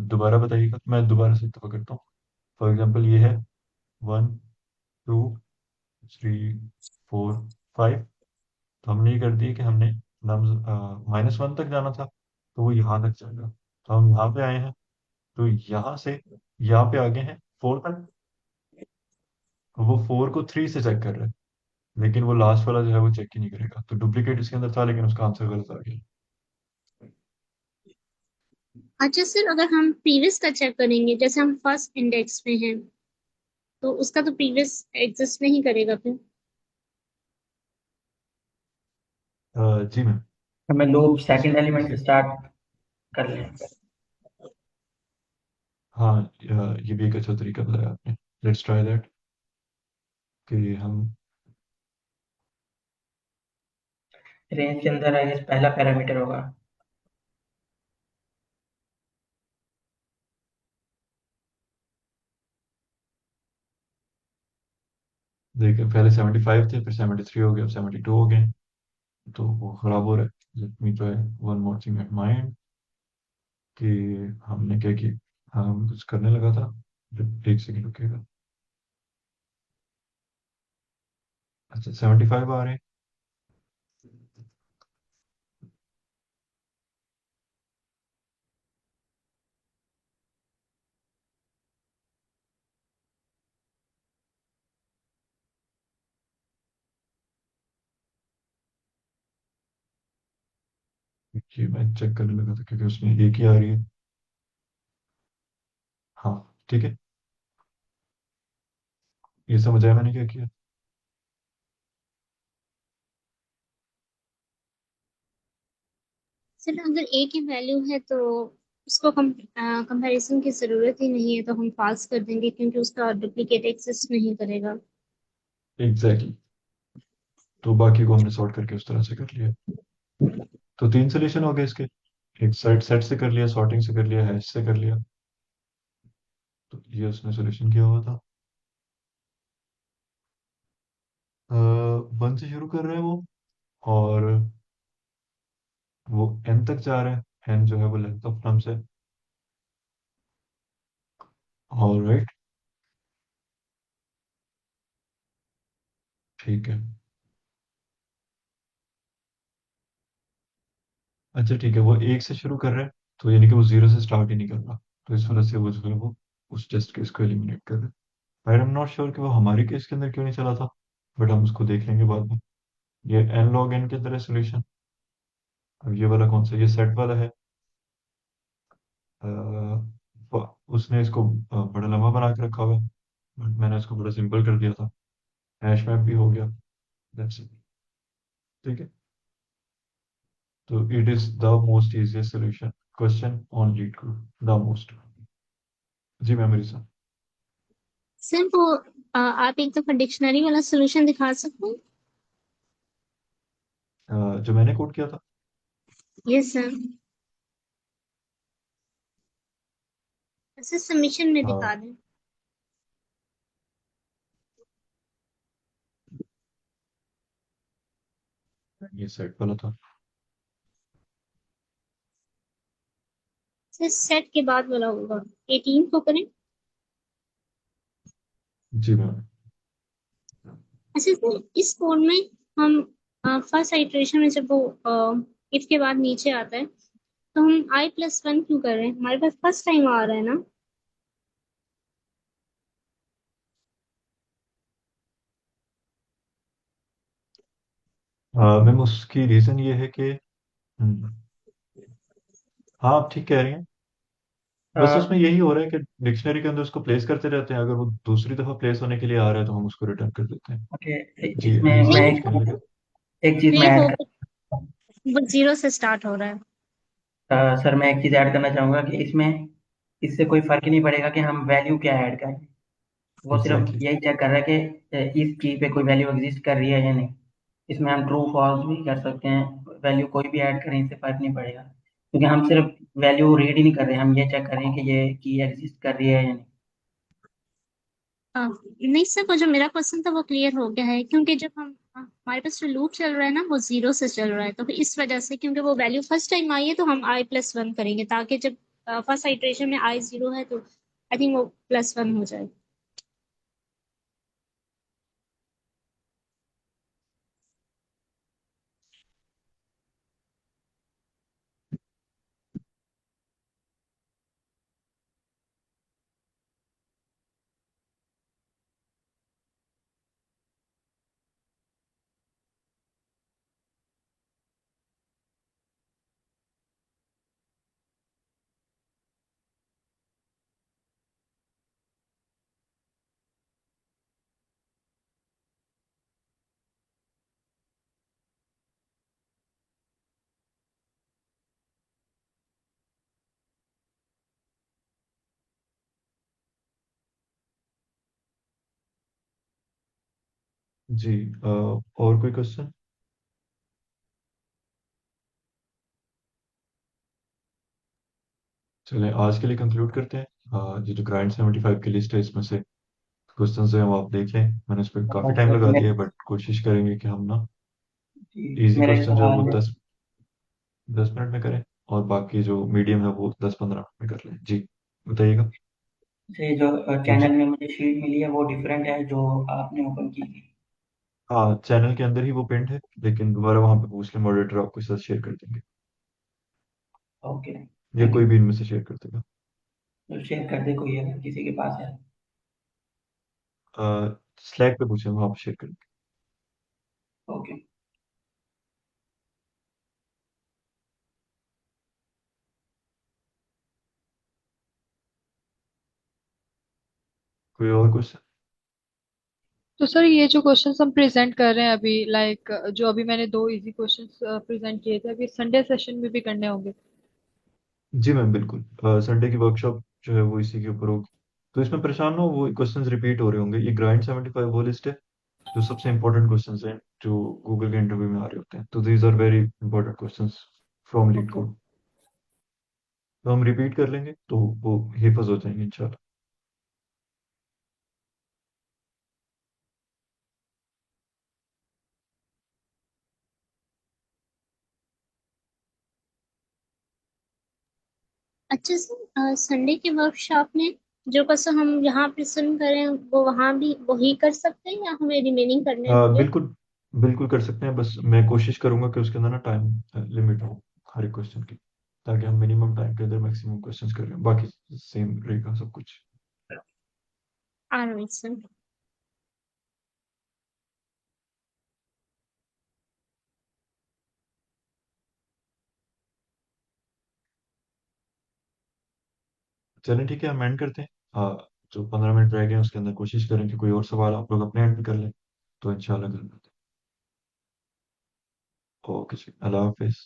दोबारा बताइएगा, मैं दोबारा से इत्तेफाक करता हूँ। फॉर एग्जांपल ये है 1 2 3 4 5। तो हमने ये कर दिया कि हमने नम्स -1 तक जाना था, तो वो यहाँ तक जाएगा। तो हम यहाँ पे आए हैं, तो यहाँ से यहाँ पे आगे हैं 4 तक। वो 4 को 3 से चेक कर रहा है, लेकिन वो लास्ट वाला जो है वो चेक ही नहीं करेगा। तो डुप्लीकेट इसके अंदर था, लेकिन उसका आंसर गलत आ गया। अच्छा सर, अगर हम प्रीवियस का चेक करेंगे, जैसे हम फर्स्ट इंडेक्स में हैं, तो उसका तो प्रीवियस एग्जिस्ट नहीं करेगा फिर। जी मैम, हमें लूप इस सेकंड एलिमेंट से इसी स्टार्ट कर लें। हाँ, ये भी एक अच्छा तरीका बताया आपने। लेट्स ट्राई दैट, कि हम रेंज के अंदर आई पहला पैरामीटर होगा। देखें, पहले 75 थे, फिर 73 हो गए, अब 72 हो गए। तो वो खराब हो रहा है। Let me try one more thing at my and, कि हमने क्या किया, हम कुछ करने लगा था। एक सेकंड रुकिएगा। अच्छा, 75 आ रहे हैं। ये मैं चेक करने लगा था, क्योंकि उसमें एक ही आ रही है। हाँ, ठीक है, ये समझ आया मैंने क्या किया। सर अगर ए की वैल्यू है तो उसको कंपैरिजन की जरूरत ही नहीं है, तो हम पास कर देंगे क्योंकि उसका डुप्लीकेट एग्जिस्ट नहीं करेगा। एग्जैक्टली, तो बाकी को हमने सॉर्ट करके उस तरह से कर लिया। तो तीन सोल्यूशन हो गए इसके। एक सेट सेट से कर लिया, सॉर्टिंग से कर लिया, हैश से कर लिया। तो ये उसने सोल्यूशन किया हुआ था। 1 से शुरू कर रहे हैं वो, और वो n तक जा रहे हैं। n जो है वो लेंथ ऑफ नम्स है। ऑल राइट, ठीक है। अच्छा ठीक है, वो एक से शुरू कर रहे हैं, तो यानी कि वो जीरो से स्टार्ट ही नहीं कर रहा, तो इस वजह से वो जो है वो उस टेस्ट केस को एलिमिनेट कर रहे हैं। आई एम नॉट श्योर कि वो हमारे केस के अंदर क्यों नहीं चला था, बट हम उसको देख लेंगे बाद में। ये एन लॉग एन के अंदर है सोल्यूशन। अब ये वाला कौन सा, ये सेट वाला है। उसने इसको बड़ा लंबा बना के रखा हुआ है, बट मैंने इसको बड़ा सिंपल कर दिया था। हैश मैप भी हो गया, दैट्स इट। ठीक है, तो it is the most easiest solution question on LeetCode, the most. जी मेमोरी सर। सर वो आप एक दफा डिक्शनरी वाला सोल्यूशन दिखा सकते हैं? जो मैंने कोड किया था। Yes sir. सर सबमिशन में दिखा हाँ, दें। ये सेट वाला था। सर सेट के बाद वाला होगा, 18 को करें। जी मैम। अच्छा सर, इस कोड में हम फर्स्ट आइटरेशन में जब वो इफ के बाद नीचे आता है तो हम i+1 क्यों कर रहे हैं? हमारे पास फर्स्ट टाइम आ रहा है ना। मैम उसकी रीजन ये है कि हम्म, हाँ आप ठीक कह रही हैं। बस उसमें यही हो रहा है कि डिक्शनरी के अंदर उसको प्लेस करते रहते हैं, अगर वो दूसरी दफा प्लेस होने के लिए आ रहा है तो हम उसको रिटर्न कर देते हैं। ओके, जी इसमें अभी मैं समझ नहीं, कहने लगे। एक चीज मैं ये ऐड हो, कर वो जीरो से स्टार्ट हो रहा है। सर मैं एक चीज ऐड करना चाहूंगा कि इसमें इससे कोई फर्क ही नहीं पड़ेगा कि हम वैल्यू क्या ऐड करें। वो सिर्फ एग्जैक्टली। यही चेक कर रहा है कि इस की पे कोई वैल्यू एग्जिस्ट कर रही है या नहीं। इसमें हम ट्रू फॉल्स भी कर सकते हैं, वैल्यू कोई भी ऐड करें, इससे फर्क नहीं पड़ेगा, क्योंकि हम सिर्फ वैल्यू रीड ही नहीं कर रहे, हम ये चेक कर रहे हैं कि ये की एग्जिस्ट कर रही है या नहीं। नहीं सर, वो जो मेरा क्वेश्चन था वो क्लियर हो गया है, क्योंकि जब हम हमारे पास जो लूप चल रहा है ना वो जीरो से चल रहा है, तो फिर इस वजह से, क्योंकि वो वैल्यू फर्स्ट टाइम आई है तो हम i+1 करेंगे, ताकि जब फर्स्ट आइटरेशन में i जीरो है तो आई थिंक वो +1 हो जाए। जी और कोई क्वेश्चन। चलें आज के लिए कंक्लूड करते हैं। ये जो ग्राइंड 75 की लिस्ट है इसमें से क्वेश्चन जो है वो आप देख लें, मैंने इस पर काफ़ी टाइम लगा दिया है, बट कोशिश करेंगे कि हम ना इजी मेरे क्वेश्चन जो है वो सवाल 10 10 मिनट में करें, और बाकी जो मीडियम है वो 10 15 मिनट में कर लें। जी बताइएगा। से जो जी चैनल में मुझे शीट मिली है वो डिफरेंट है जो आपने ओपन की थी। हाँ, चैनल के अंदर ही वो पिंड है, लेकिन दोबारा वहाँ पे पूछ लें, मॉडरेटर आपको साथ शेयर कर देंगे, ओके, या थैंक कोई यू। भी इनमें से शेयर कर देगा। तो शेयर कर दे कोई अगर किसी के पास है। स्लैक पे पूछें, वहाँ पे शेयर कर देंगे। ओके। कोई और क्वेश्चन। तो सर ये जो क्वेश्चंस हम प्रेजेंट कर रहे हैं अभी, लाइक जो अभी मैंने दो इजी क्वेश्चंस प्रेजेंट किए थे, अभी संडे सेशन में भी करने होंगे? जी मैम बिल्कुल, संडे की वर्कशॉप जो है वो इसी के ऊपर होगी, तो इसमें परेशान ना हो, वो क्वेश्चंस रिपीट हो रहे होंगे। ये ग्राइंड 75 वो लिस्ट है जो सबसे इंपॉर्टेंट क्वेश्चंस हैं जो गूगल के इंटरव्यू में आ रहे होते हैं, तो these are very important questions from LeetCode okay. तो हम रिपीट कर लेंगे तो वो हिफज हो जाएंगे इंशाल्लाह। अच्छा सर, संडे के वर्कशॉप में जो क्वेश्चन हम यहाँ प्रेजेंट करें वो वहाँ भी वही कर सकते हैं या हमें रिमेनिंग करने होंगे? बिल्कुल बिल्कुल कर सकते हैं, बस मैं कोशिश करूंगा कि उसके अंदर ना टाइम लिमिट हो हर एक क्वेश्चन की, ताकि हम मिनिमम टाइम के अंदर मैक्सिमम क्वेश्चंस कर रहे हैं। बाकी सेम रहेगा सब कुछ। Alright sir. चलें ठीक है, हम एंड करते हैं। हाँ, जो 15 मिनट रह गए हैं उसके अंदर कोशिश करें कि कोई और सवाल आप लोग अपने एंड में कर लें, तो इंशाल्लाह कर लेते हैं। ओके जी, अल्लाह हाफिज़।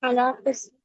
अल्लाह हाफिज़।